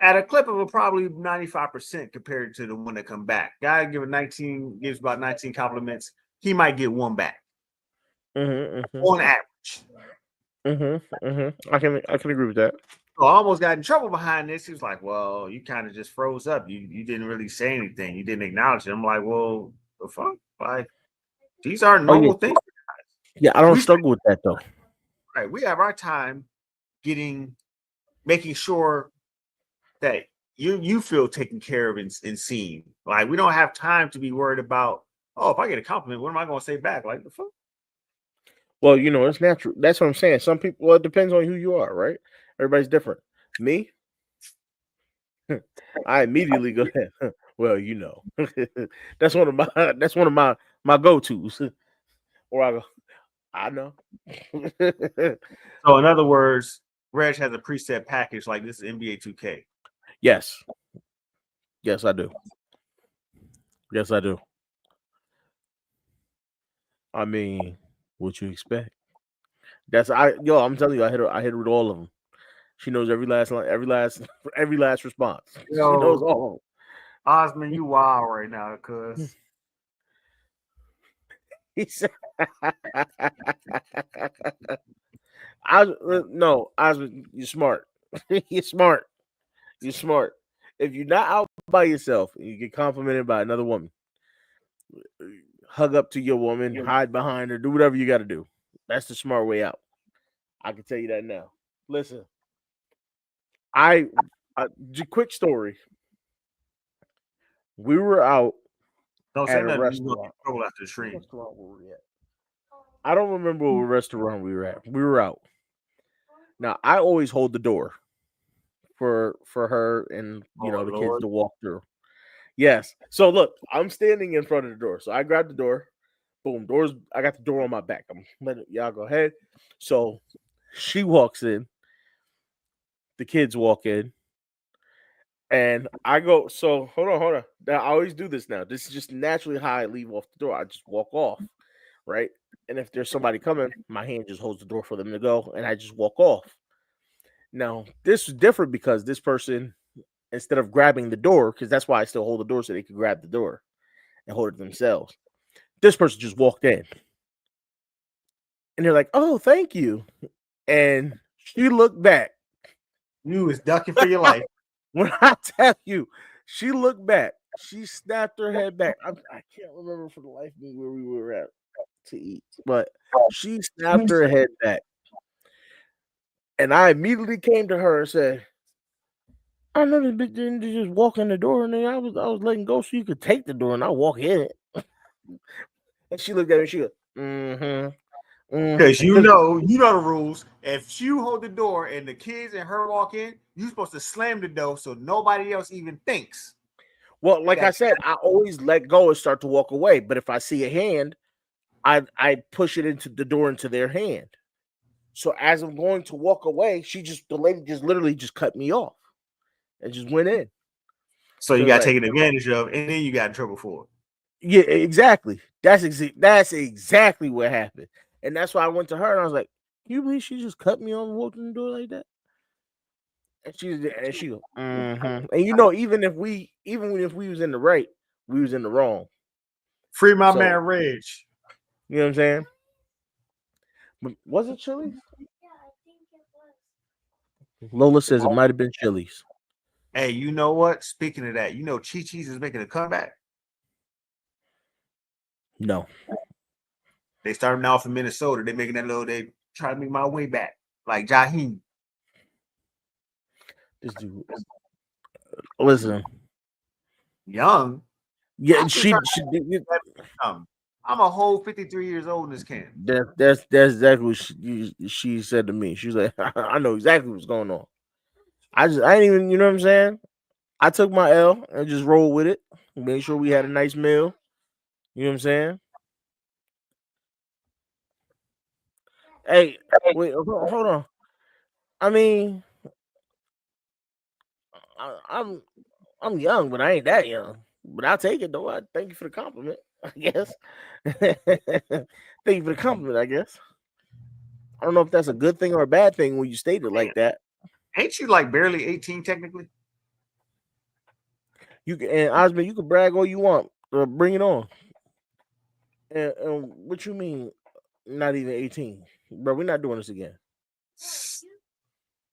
at a clip of probably 95% compared to the one that come back. Guy gives about 19 compliments. He might get one back on average. I can agree with that. So I almost got in trouble behind this. He was like, well, you kind of just froze up. You didn't really say anything. You didn't acknowledge it. I'm like, well, the fuck? Like, these are Oh yeah, normal things. yeah. I don't We struggle with that though. right. We have our time making sure that you feel taken care of and seen. Like we don't have time to be worried about, oh, if I get a compliment, what am I gonna say back? Like the fuck? Well, it's natural. That's what I'm saying. Some people. Well, it depends on who you are, right? Everybody's different. Me, I immediately go ahead. Well, that's one of my go tos. Or I go, I know. So in other words, Reg has a preset package like this is NBA 2K. Yes, yes, I do. Yes, I do. I mean, what you expect? I'm telling you, I hit her with all of them. She knows every last line, every last, every last response. She knows Yo, all. Osman, you wild right now, cuz. He said, "I no, Osmond, you're smart. You're smart. You're smart. If you're not out by yourself and you get complimented by another woman, hug up to your woman, hide behind her, do whatever you got to do. That's the smart way out. I can tell you that now. Listen, I, quick story. We were out Don't say at a nothing. You gonna get restaurant. in trouble after the What stream. restaurant were we at? I don't remember what restaurant we were at. We were out. Now I always hold the door for her and Oh the kids Lord. to walk through. Yes. So look, I'm standing in front of the door. So I grab the door. Boom, doors. I got the door on my back. I'm letting y'all go ahead. So she walks in. The kids walk in, and I go. So hold on. Now, I always do this now. This is just naturally how I leave off the door. I just walk off, right? And if there's somebody coming, my hand just holds the door for them to go, and I just walk off. Now this is different because this person, instead of grabbing the door, because that's why I still hold the door so they could grab the door and hold it themselves. This person just walked in, and they're like, "Oh, thank you." And she looked back. You was ducking for your life. When I tell you, she looked back. She snapped her head back. I can't remember for the life of me where we were at to eat, but she snapped her head back, and I immediately came to her and said, "I know this bitch didn't just walk in the door, and then I was letting go so you could take the door, and I walk in it." And she looked at me. She goes, "Mm-hmm, Because mm-hmm." you know the rules. If you hold the door and the kids and her walk in, you're supposed to slam the door so nobody else even thinks Well, like I that. said, I always let go and start to walk away. But if I see a hand, I push it into the door into their hand. So as I'm going to walk away, the lady just literally just cut me off and just went in. So you So it's got like, taken advantage of, and then you got in trouble for it. yeah, exactly. That's exactly what happened. And that's why I went to her and I was like, "Can you believe she just cut me off and walked in the door like that?" And she go, mm-hmm. And even if we was in the right, we was in the wrong. Free my So man Reg. you know what I'm saying? But was it Chili's? Lola says it might have been Chili's. Hey, you know what? Speaking of that, you know Chi Chi's is making a comeback. No, They started off in Minnesota. They making that little. They try to make my way back, like Jaheim. this dude. Listen, Young. yeah, I can she I'm a whole 53 years old in this camp. that's exactly what she said to me. She was like, "I know exactly what's going on." I ain't even, you know what I'm saying? I took my L and just rolled with it. Made sure we had a nice meal. You know what I'm saying? Hey, wait, hold on. I mean, I'm young, but I ain't that young. But I'll take it though. I thank you for the compliment. I guess. Thank you for the compliment. I guess. I don't know if that's a good thing or a bad thing when you state it Man, like that. ain't you like barely 18 technically? You can, and Osman, you can brag all you want. Bring it on. And what you mean? Not even 18, bro. We're not doing this again.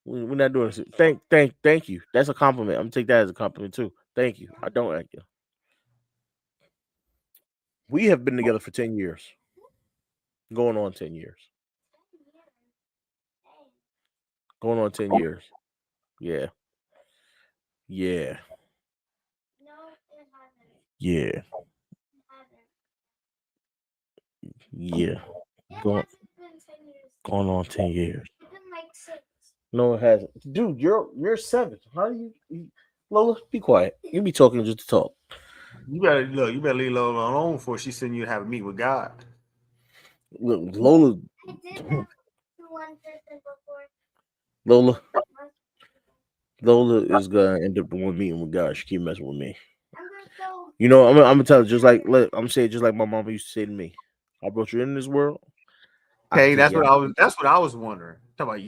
We're not doing this. Thank you. That's a compliment. I'm gonna take that as a compliment too. Thank you. I don't like you. We have been together for 10 years, going on 10 years, going on 10 years. Yeah, yeah, yeah, yeah. Going going on 10 years. No, it hasn't, dude. You're 7. How do you? Lola, be quiet. You be talking just to talk. You better look. You better leave Lola alone before she send you to have a meet with God. Look, Lola, Lola, Lola is gonna end up doing meeting with God. She keep messing with me. You know, I'm gonna tell her just like look, I'm saying just like my mama used to say to me. I brought you in this world. I can Okay, take that's you what out. I was. That's what I was wondering. Talking about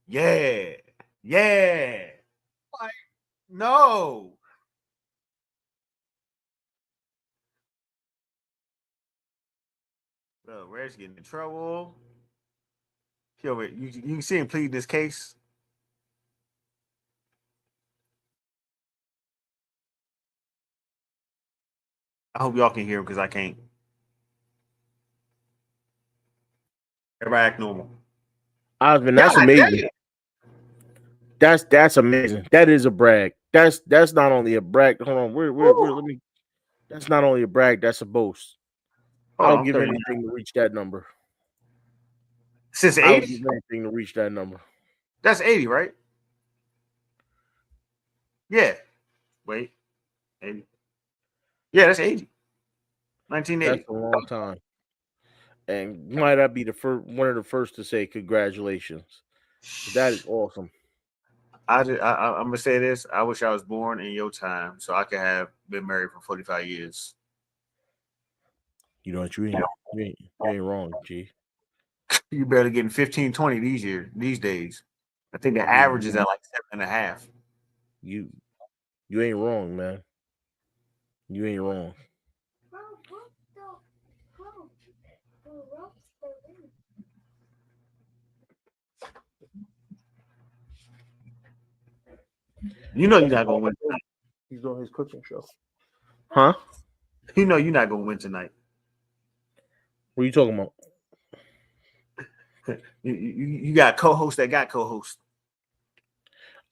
yeah, yeah. Like no, bro. Red's getting in trouble. He over. You can see him pleading this case. I hope y'all can hear him because I can't. Everybody act normal. Osmond, God that's amazing. damn. That's amazing. That is a brag. That's not only a brag. Hold on, where Woo. let me. That's not only a brag. That's a boast. Hold I'll on, give 39. anything to reach that number. Since I would 80? give anything to reach that number. That's 80, right? Yeah. Wait, 80. Yeah, that's 80. That's 1980. a long time. And might I be the first one of the first to say congratulations. That is awesome. I'm gonna say this. I wish I was born in your time so I could have been married for 45 years. You know what you ain't wrong, G. You barely getting 15, 20 these days. I think the You average is at like 7.5. you you ain't wrong, man. You ain't wrong. You know you're not gonna win tonight. He's doing his cooking show. Huh? You know you're not gonna win tonight. What are you talking about? You got co-host that got co-host.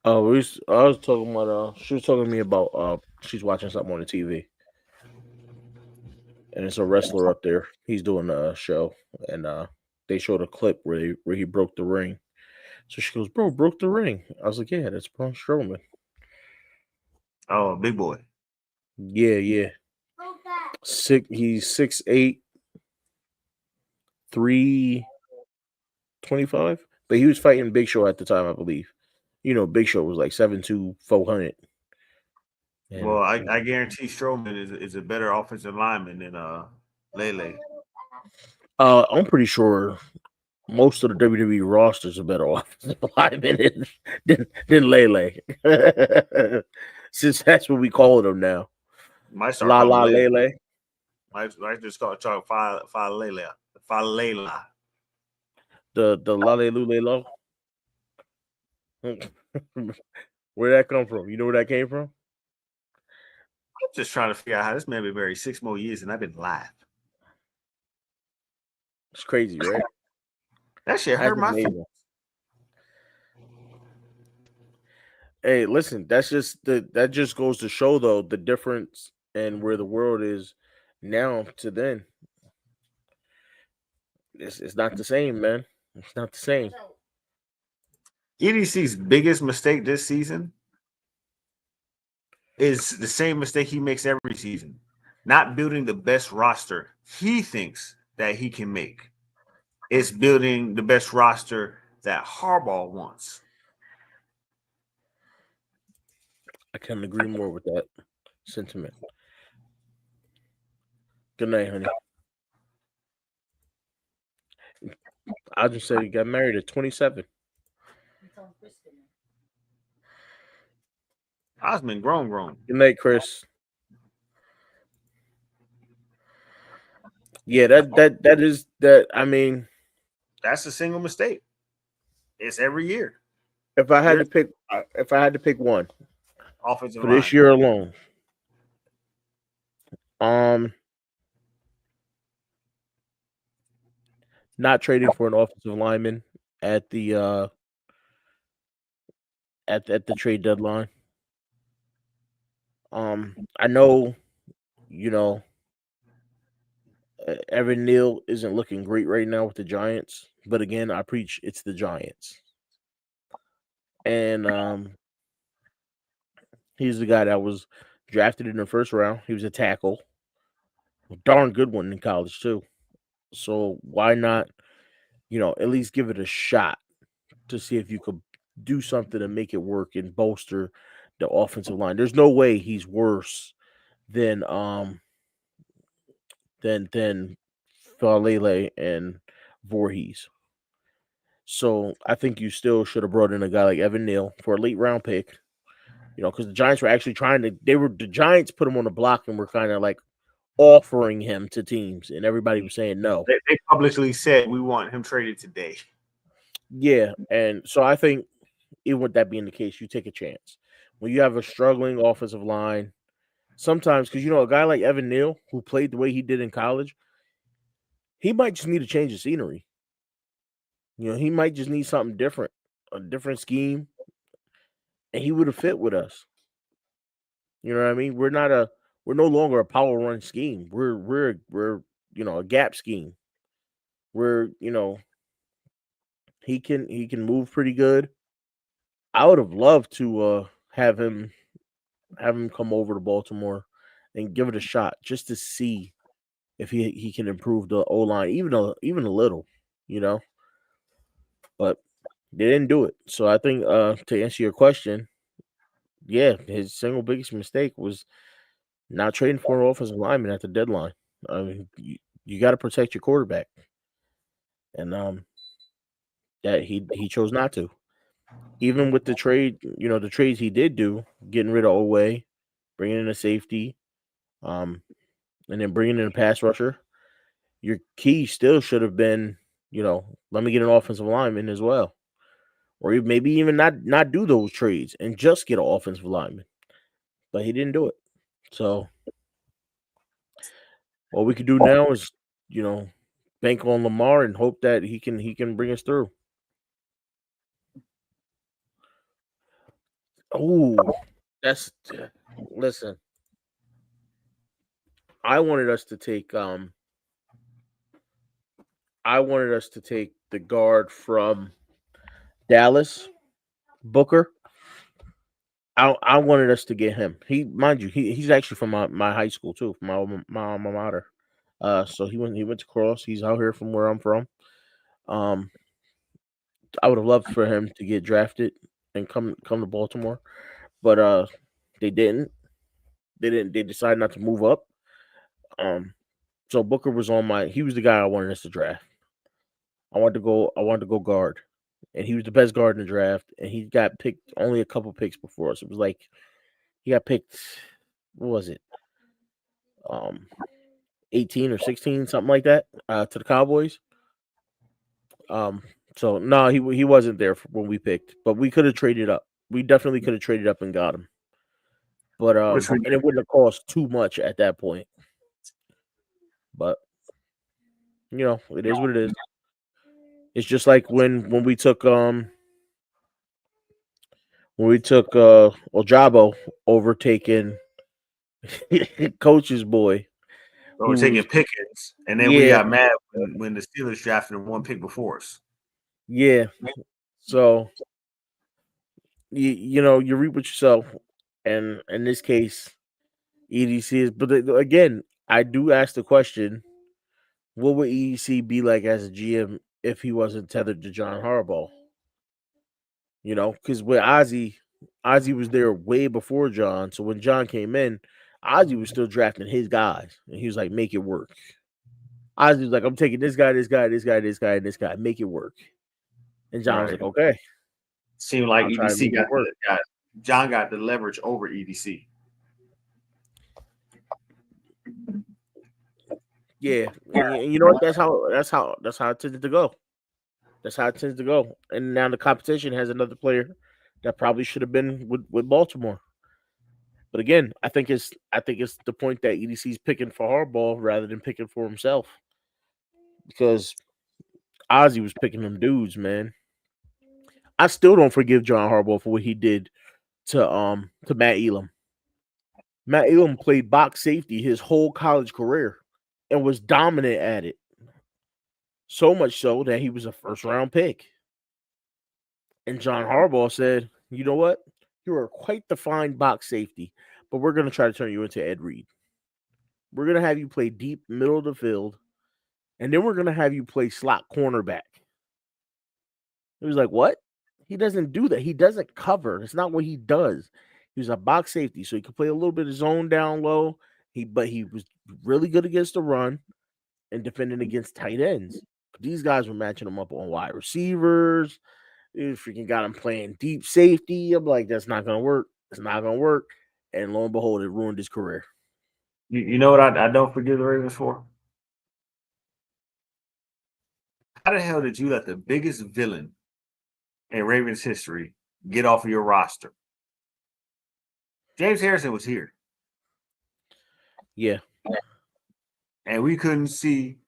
Oh, I was talking about she was talking to me about she's watching something on the TV and it's a wrestler up there. He's doing a show and they showed a clip where he broke the ring. So she goes, "Bro, broke the ring." I was like, "Yeah, that's Braun Strowman." Oh, big boy. Yeah, yeah. He's 6'8", 325. But he was fighting Big Show at the time, I believe. You know, Big Show was like 7'2", 400. Well, And I guarantee Strowman is a better offensive lineman than Lele. I'm pretty sure most of the WWE rosters are better offensive linemen than Lele. Since that's what we call them now. Might start La calling him La Lele. Lele. Might just start talking Lele. Lela. The La Le Lule Lo. Where that come from? You know where that came from? I'm just trying to figure out how this man been married 6 more years and I've been live. It's crazy, right? That shit That's hurt my feelings. amazing. Hey, listen, that just goes to show though the difference and where the world is now to then. It's not the same, man. It's not the same. EDC's biggest mistake this season is the same mistake he makes every season. Not building the best roster he thinks that he can make. It's building the best roster that Harbaugh wants. I couldn't agree more with that sentiment. Good night, honey. I just said he got married at 27. Osman grown. Good night, Chris. Yeah, that is that. I mean, That's a single mistake. It's every year. if I had There's to pick, if I had to pick one offensive for this line. year alone, um, not trading for an offensive lineman at the at the trade deadline. I know, you know, Evan Neal isn't looking great right now with the Giants, but again, I preach it's the Giants, and He's the guy that was drafted in the first round. He was a tackle, a darn good one in college too. So why not, at least give it a shot to see if you could do something to make it work and bolster the offensive line. There's no way he's worse than than Falele and Voorhees. So I think you still should have brought in a guy like Evan Neal for a late round pick. Because the Giants were actually trying to. The Giants put him on the block and were kind of like offering him to teams, and everybody was saying no. They publicly said we want him traded today. Yeah, and so I think even with that being the case, you take a chance when you have a struggling offensive line. Sometimes, because a guy like Evan Neal, who played the way he did in college, he might just need a change of scenery. He might just need something different, a different scheme, and he would have fit with us. You know what I mean? We're no longer a power run scheme. We're a gap scheme. Where he can move pretty good. I would have loved to have him come over to Baltimore and give it a shot just to see if he can improve the O line even a little, you know. But they didn't do it. So I think to answer your question, yeah, his single biggest mistake was not trading for an offensive lineman at the deadline. I mean, you got to protect your quarterback, and that he chose not to. Even with the trade, the trades he did do, getting rid of Oway, bringing in a safety, um, and then bringing in a pass rusher, your key still should have been, let me get an offensive lineman as well, or maybe even not do those trades and just get an offensive lineman. But he didn't do it. So what we could do now is, you know, bank on Lamar and hope that he can bring us through. Oh, that's listen. I wanted us to take the guard from Dallas, Booker. I wanted us to get him. Mind you, he's actually from my high school too, from my alma mater. So he went to Cross. He's out here from where I'm from. Um, I would have loved for him to get drafted and come to Baltimore, but they didn't. They didn't. They decided not to move up. Um, so Booker was on my. He was the guy I wanted us to draft. I wanted to go guard, and he was the best guard in the draft. And he got picked only a couple picks before us. It was like he got picked. What was it? Um, 18 or 16, something like that, to the Cowboys. Um, so no, he wasn't there when we picked, but we could have traded up. We definitely could have traded up and got him, but Which we and it wouldn't have cost too much at that point. But it is what it is. It's just like when we took Ojabo over taking coach's boy, were who taking was Pickens, and then we yeah got mad when the Steelers drafted one pick before us. yeah. So you reap what you sow, and in this case, EDC is. But again, I do ask the question: what would EDC be like as a GM if he wasn't tethered to John Harbaugh? Because with Ozzie was there way before John. So when John came in, Ozzie was still drafting his guys, and he was like, "Make it work." Ozzie was like, "I'm taking this guy, this guy, this guy, this guy, and this guy. Make it work." And John was Right. like, "Okay, Seemed like I'll try to EDC make it work." John got the leverage over EDC. Yeah, and you know what? That's how it tended to go. That's how it tends to go. And now the competition has another player that probably should have been with Baltimore. But again, I think it's the point that EDC's picking for Harbaugh rather than picking for himself, because Ozzie was picking them dudes, man. I still don't forgive John Harbaugh for what he did to Matt Elam. Matt Elam played box safety his whole college career and was dominant at it. So much so that he was a first round pick. And John Harbaugh said, "You know what? You are quite the fine box safety, but we're going to try to turn you into Ed Reed. We're going to have you play deep middle of the field, and then we're going to have you play slot cornerback. He was like, what? He doesn't do that. He doesn't cover. It's not what he does. He was a box safety, so he could play a little bit of zone down low. But he was really good against the run and defending against tight ends. These guys were matching him up on wide receivers. They freaking got him playing deep safety. I'm like, that's not gonna work. It's not gonna work. And lo and behold, it ruined his career. You know what I don't forgive the Ravens for? How the hell did you let the biggest villain in Ravens history get off of your roster? James Harrison was here. Yeah. And we couldn't see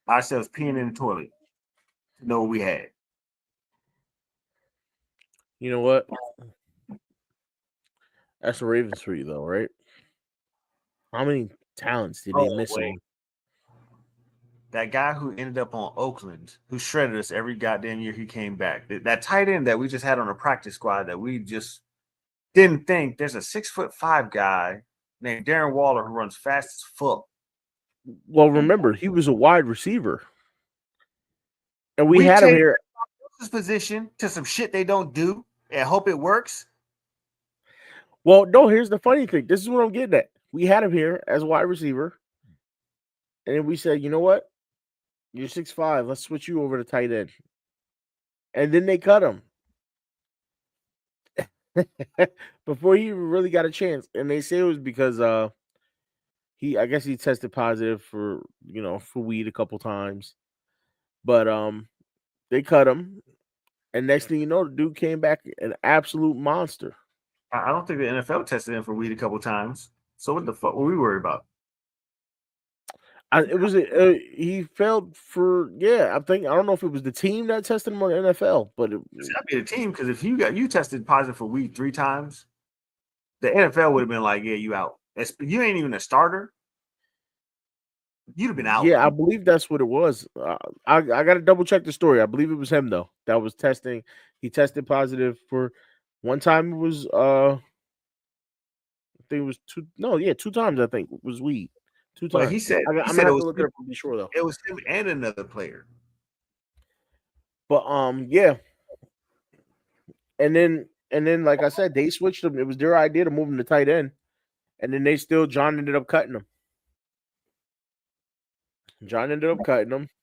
ourselves peeing in the toilet to know what we had. You know what? That's the Ravens for you, though, right? How many talents did they miss on? That guy who ended up on Oakland, who shredded us every goddamn year he came back. That tight end that we just had on a practice squad that we just didn't think. There's a 6'5" guy named Darren Waller who runs fast as fuck. Well, remember, he was a wide receiver. And we had him here. His position to some shit they don't do and hope it works. Well, no, here's the funny thing. This is what I'm getting at. We had him here as a wide receiver. And then we said, you know what? You're 6'5". Let's switch you over to tight end. And then they cut him before he really got a chance. And they say it was because I guess he tested positive for weed a couple times. But they cut him. And next thing you know, the dude came back an absolute monster. I don't think the NFL tested him for weed a couple times. So what the fuck were we worried about? He failed for I don't know if it was the team that tested him on the NFL, but that'd be the team because if you tested positive for weed 3 times, the NFL would have been like, yeah, you out. You ain't even a starter. You'd have been out. Yeah, I believe that's what it was. I got to double check the story. I believe it was him though that was testing. He tested positive for one time. It was I think it was 2 times. I think it was weed. 2 times. But he said I'm gonna have to look it up to be sure though. It was him and another player. But yeah. And then like I said, they switched him. It was their idea to move him to tight end. And then John ended up cutting him.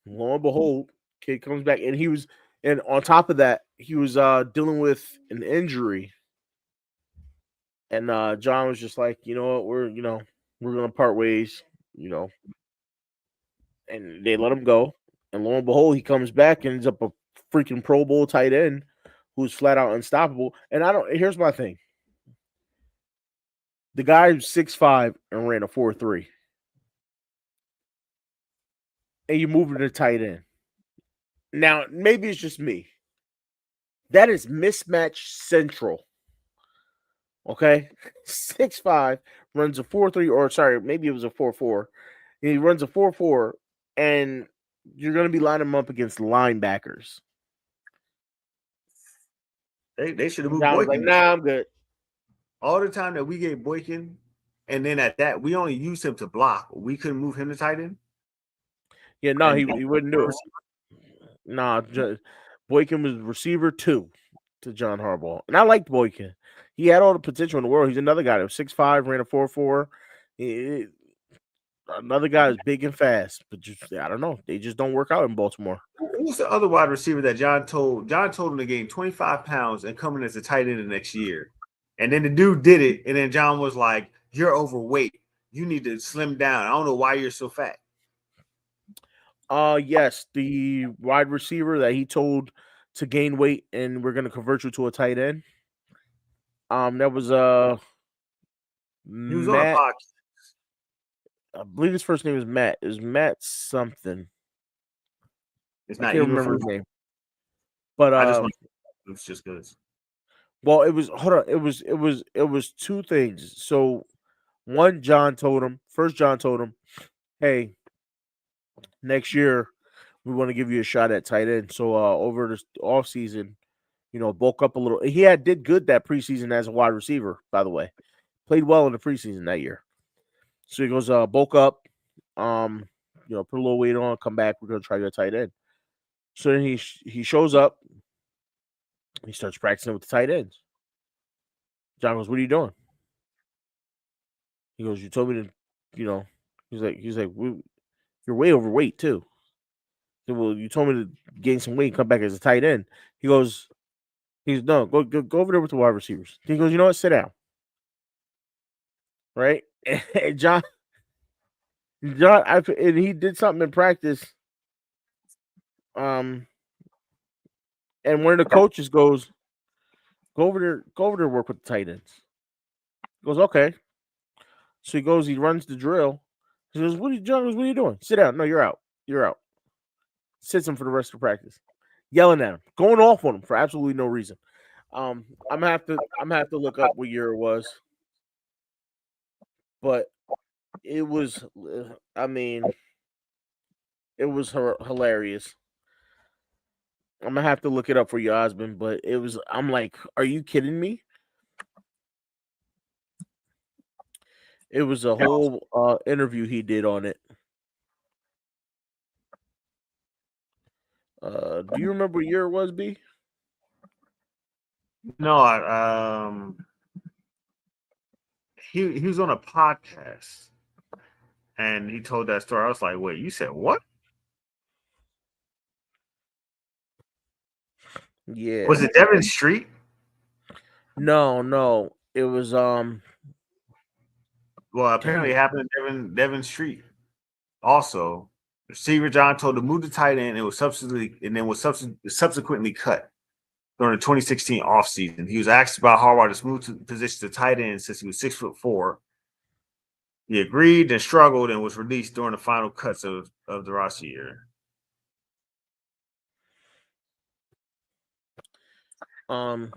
Lo and behold, kid comes back, and on top of that, he was dealing with an injury. And John was just like, you know what, we're gonna part ways, and they let him go. And lo and behold, he comes back and ends up a freaking Pro Bowl tight end who's flat out unstoppable. And here's my thing. The guy who's 6'5" and ran a 4.3. And you move him to tight end. Now, maybe it's just me. That is mismatch central. Okay? 6'5", runs a 4.3, or sorry, maybe it was a 4.4. He runs a 4.4, and you're going to be lining him up against linebackers. They should have moved Boykin. Like, nah, I'm good. All the time that we gave Boykin, and then at that, we only used him to block. We couldn't move him to tight end. Yeah, no, he wouldn't do it. Nah, Boykin was receiver 2 to John Harbaugh. And I liked Boykin. He had all the potential in the world. He's another guy that was 6'5", ran a 4.4. Another guy is big and fast, but I don't know. They just don't work out in Baltimore. Who's the other wide receiver that John told him to gain 25 pounds and come in as a tight end the next year? And then the dude did it, and then John was like, you're overweight. You need to slim down. I don't know why you're so fat. Yes, the wide receiver that he told to gain weight and we're gonna convert you to a tight end. That was he was on a podcast. I believe his first name is Matt. It was Matt something. I can't remember his name. But it's just good. Well, it was it was 2 things. So one, John told him, hey, next year we want to give you a shot at tight end. So over this off season, Bulk up a little. He did good that preseason as a wide receiver, by the way. Played well in the preseason that year. So he goes, bulk up, um, put a little weight on, come back. We're gonna try to get tight end. So then he shows up. He starts practicing with the tight ends. John goes, "What are you doing?" He goes, "You told me to, you know." He's like, "You're way overweight too." I said, "Well, you told me to gain some weight and come back as a tight end." He goes, "No, go over there with the wide receivers." He goes, "You know what? Sit down." Right? And and he did something in practice. Um, and one of the coaches goes, go over there, work with the tight ends." He goes, "Okay." So he goes, he runs the drill. He goes, "What are you, John? What are you doing? Sit down. No, you're out. You're out." Sits him for the rest of practice, yelling at him, going off on him for absolutely no reason. I'm gonna have to look up what year it was, but it was, I mean, it was hilarious. I'm gonna have to look it up for you, Osmond. But it was. I'm like, are you kidding me? It was a whole interview he did on it. Do you remember what year it was, B? No, he was on a podcast and he told that story. I was like, wait, you said what? Yeah. Was it Devin Street? No. It was Well, apparently dang. it happened to Devin Street. Also, receiver John told to move the tight end and was subsequently cut during the 2016 offseason. He was asked about Harbaugh to move to position to tight end since he was 6'4". He agreed and struggled and was released during the final cuts of the roster year. Um,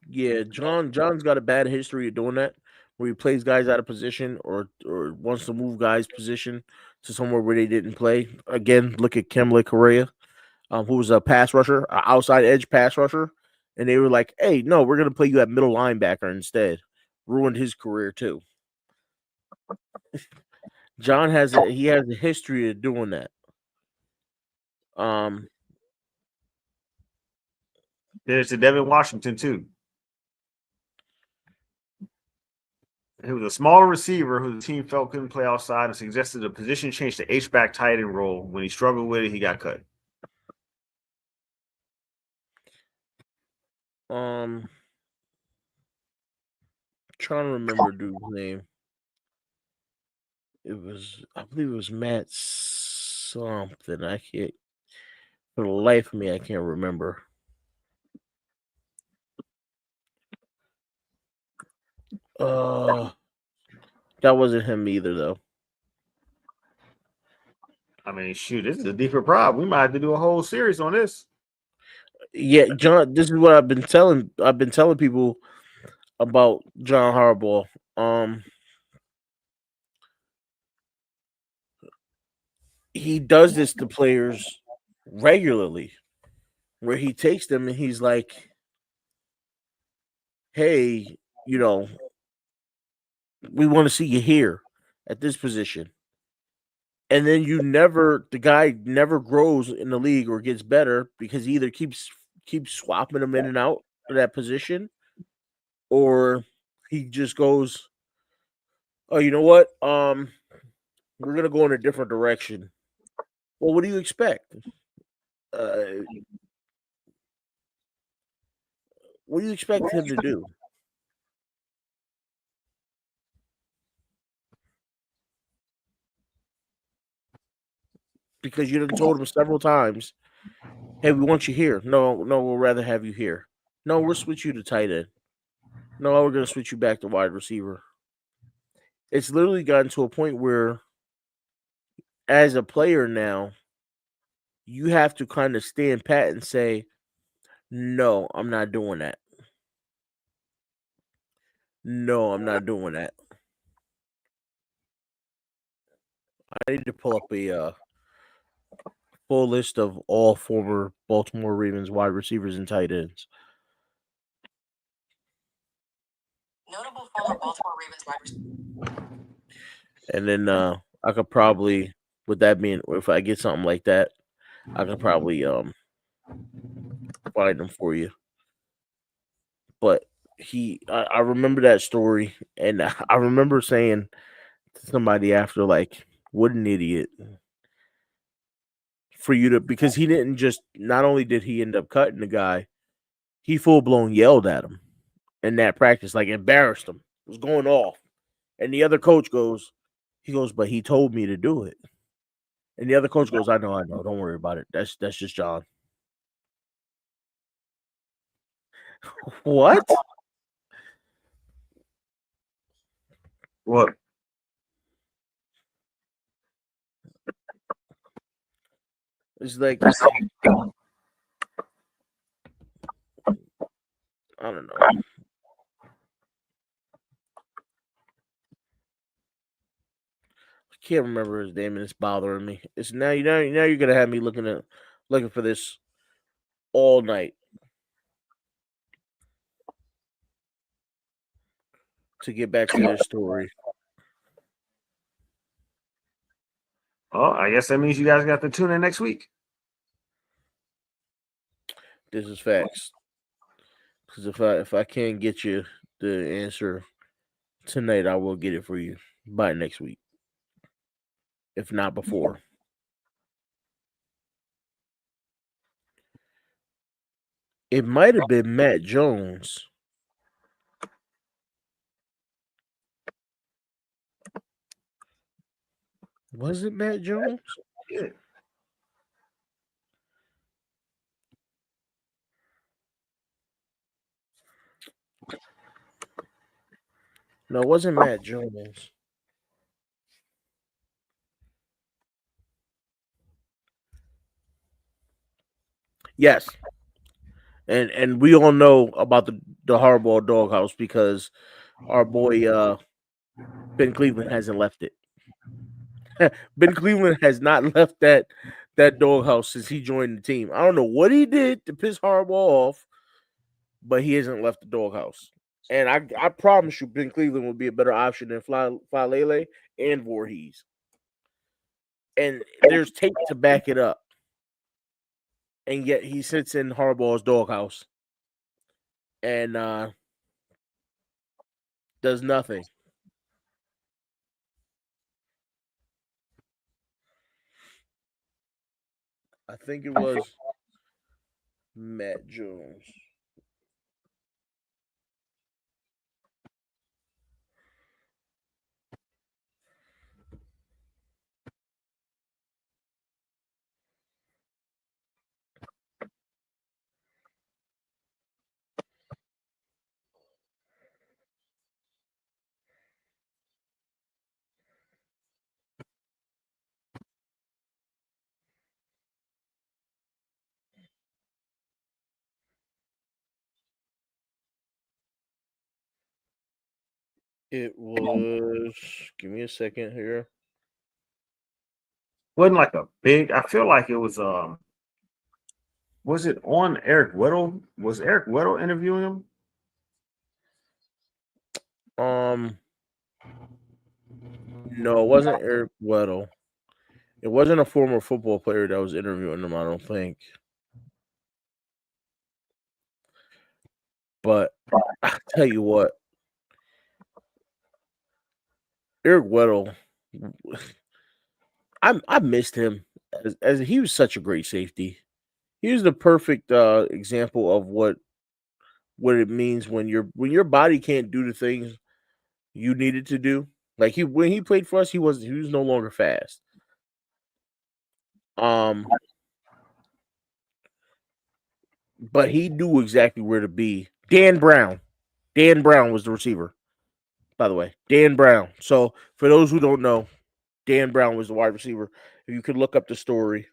yeah, John's got a bad history of doing that, where he plays guys out of position or wants to move guys' position to somewhere where they didn't play. Again, look at Kemley Correa, who was a pass rusher, an outside edge pass rusher, and they were like, "Hey, no, we're gonna play you at middle linebacker instead." Ruined his career too. John has a history of doing that. Um, There's to Devin Washington too. He was a smaller receiver who the team felt couldn't play outside and suggested a position change to H-back tight end role. When he struggled with it, he got cut. um, trying to remember dude's name. I believe it was Matt something. I can't, for the life of me, I can't remember. Uh, that wasn't him either, though. I mean, shoot, this is a deeper problem. We might have to do a whole series on this. Yeah, John. This is what I've been telling. I've been telling people about John Harbaugh. He does this to players regularly, where he takes them and he's like, "Hey, you know, we want to see you here at this position." And then the guy never grows in the league or gets better because he either keeps swapping him in and out of that position, or he just goes, "Oh, you know what? We're gonna go in a different direction." Well, what do you expect? Uh, what do you expect him to do? Because you done told him several times, "Hey, we want you here." No, we'll rather have you here. No, we'll switch you to tight end. No, we're gonna switch you back to wide receiver. It's literally gotten to a point where, as a player now, you have to kind of stand pat and say, "No, I'm not doing that. No, I'm not doing that." I need to pull up a full list of all former Baltimore Ravens wide receivers and tight ends. And then I could probably, with that being, if I get something like that, I could probably find them for you. But I remember that story, and I remember saying to somebody after, like, what an idiot for you to, because he didn't just, not only did he end up cutting the guy, he full blown yelled at him in that practice, like embarrassed him, was going off. And the other coach goes, he goes, but he told me to do it. And the other coach goes, I know, don't worry about it. That's just John. What? What? It's like, I don't know. I can't remember his name, and it's bothering me. It's now you're gonna have me looking for this all night to get back to this story. Oh, I guess that means you guys got to tune in next week. This is facts. Because if I can't get you the answer tonight, I will get it for you by next week, if not before. It might have been Matt Jones. Was it Matt Jones? Yeah. No, it wasn't Matt Jones. Yes. And we all know about the hardball doghouse because our boy Ben Cleveland hasn't left it. Ben Cleveland has not left that doghouse since he joined the team. I don't know what he did to piss Harbaugh off, but he hasn't left the doghouse. And I promise you, Ben Cleveland would be a better option than Falele and Voorhees. And there's tape to back it up. And yet he sits in Harbaugh's doghouse and does nothing. I think it was Matt Jones. It was. Give me a second here. Wasn't like a big. I feel like it was. Was it on Eric Weddle? Was Eric Weddle interviewing him? No, it wasn't Eric Weddle. It wasn't a former football player that was interviewing him. I don't think. But I tell you what, Eric Weddle, I missed him as he was such a great safety. He was the perfect example of what it means when your body can't do the things you needed to do. Like when he played for us, he was no longer fast. Um, but he knew exactly where to be. Dan Brown was the receiver, by the way. Dan Brown. So for those who don't know, Dan Brown was the wide receiver. If you could look up the story.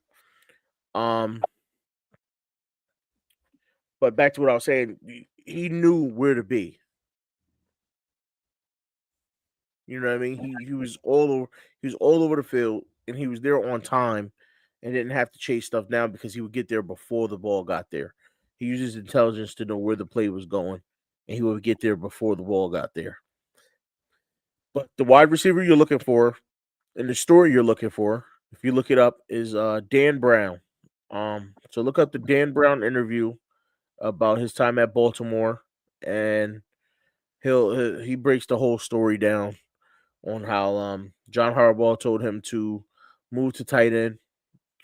But back to what I was saying, he knew where to be. You know what I mean? He was all over. He was all over the field, and he was there on time, and didn't have to chase stuff down because he would get there before the ball got there. He used his intelligence to know where the play was going. and he would get there before the ball got there. But the wide receiver you're looking for and the story you're looking for, if you look it up, is Dan Brown. So look up the Dan Brown interview about his time at Baltimore, and he breaks the whole story down on how John Harbaugh told him to move to tight end,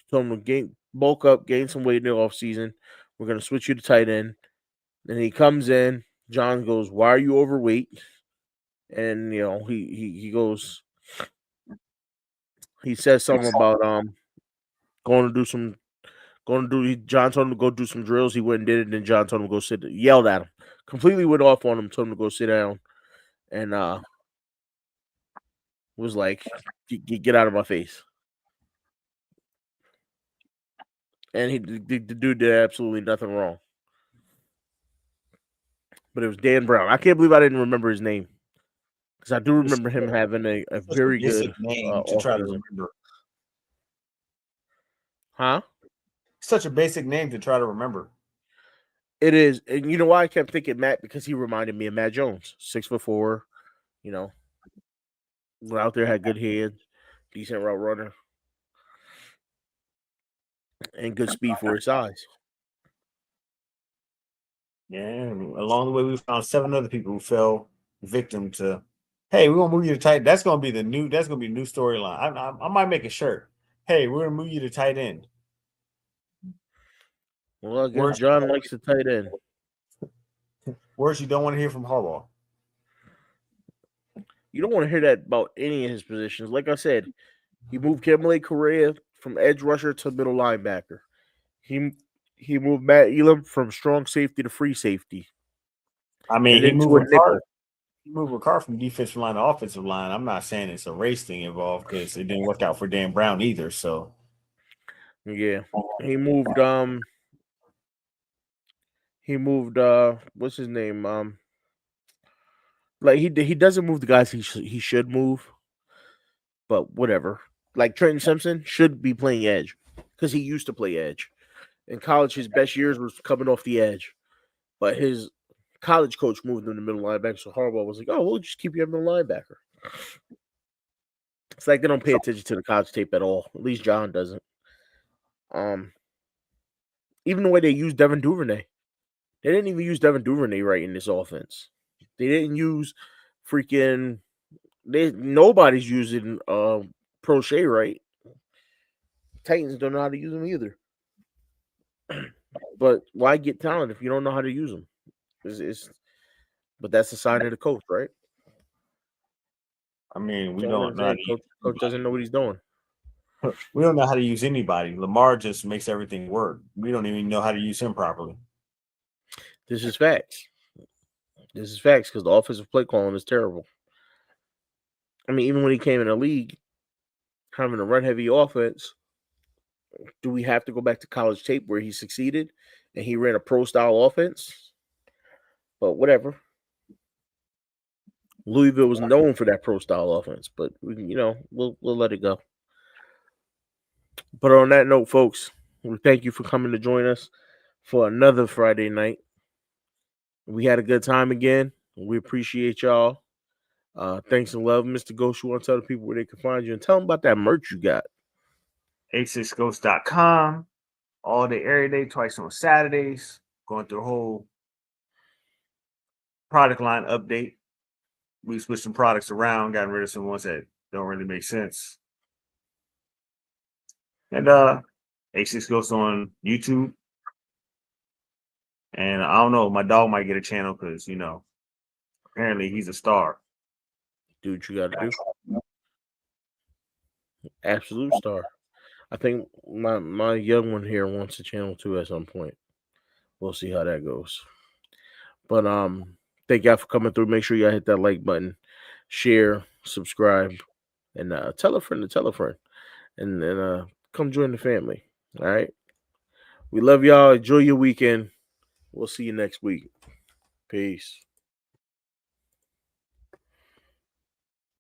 told him to bulk up, gain some weight in the offseason. We're gonna switch you to tight end. And he comes in. John goes, "Why are you overweight?" And he goes, he says something about going to do some going to do. John told him to go do some drills. He went and did it. And then John told him to go sit. Yelled at him, completely went off on him. Told him to go sit down, and was like, "Get out of my face." And the dude did absolutely nothing wrong. But it was Dan Brown. I can't believe I didn't remember his name, because I do remember him having a very good name to off try to season. remember. Huh? Such a basic name to try to remember. It is, and you know why I kept thinking Matt, because he reminded me of Matt Jones, 6'4", went out there, had good hands, decent route runner, and good speed for his size. Yeah, and along the way we found 7 other people who fell victim to. Hey, we're gonna move you to tight. That's gonna be the new. That's gonna be a new storyline. I might make a shirt. Hey, we're gonna move you to tight end. Well, I guess John likes the tight end. Words you don't want to hear from Harbaugh. You don't want to hear that about any of his positions. Like I said, he moved Kimberly Correa from edge rusher to middle linebacker. He moved Matt Elam from strong safety to free safety. I mean, And then to a nickel. He moved a car from defensive line to offensive line. I'm not saying it's a race thing involved because it didn't work out for Dan Brown either. So Yeah, he moved. What's his name? Like he doesn't move the guys he should move, but whatever. Like Trenton Simpson should be playing edge because he used to play edge. In college, his best years was coming off the edge, but his college coach moved him to middle linebacker. So Harbaugh was like, "Oh, we'll just keep you at middle linebacker." It's like they don't pay attention to the college tape at all. At least John doesn't. Even the way they use Devin Duvernay, they didn't even use Devin Duvernay right in this offense. They didn't use freaking. Nobody's using Prochet right. Titans don't know how to use them either. But why get talent if you don't know how to use them? But that's the sign of the coach, right? I mean, we don't know. Coach doesn't know what he's doing. We don't know how to use anybody. Lamar just makes everything work. We don't even know how to use him properly. This is facts. This is facts because the offensive play calling is terrible. I mean, even when he came in the league, having a run-heavy offense, do we have to go back to college tape where he succeeded and he ran a pro-style offense? But whatever. Louisville was known for that pro-style offense, but we'll let it go. But on that note, folks, we thank you for coming to join us for another Friday night. We had a good time again. We appreciate y'all. Thanks and love, Mr. Ghost. You want to tell the people where they can find you and tell them about that merch you got. 86ghost.com. All day, every day, twice on Saturdays. Going through a whole product line update. We switched some products around, gotten rid of some ones that don't really make sense. And 86 Ghost on YouTube. And I don't know, my dog might get a channel because apparently he's a star. Do what you got to do. Absolute star. I think my young one here wants a channel too at some point. We'll see how that goes. But thank y'all for coming through. Make sure y'all hit that like button, share, subscribe, and tell a friend to tell a friend, and come join the family. All right. We love y'all. Enjoy your weekend. We'll see you next week. Peace.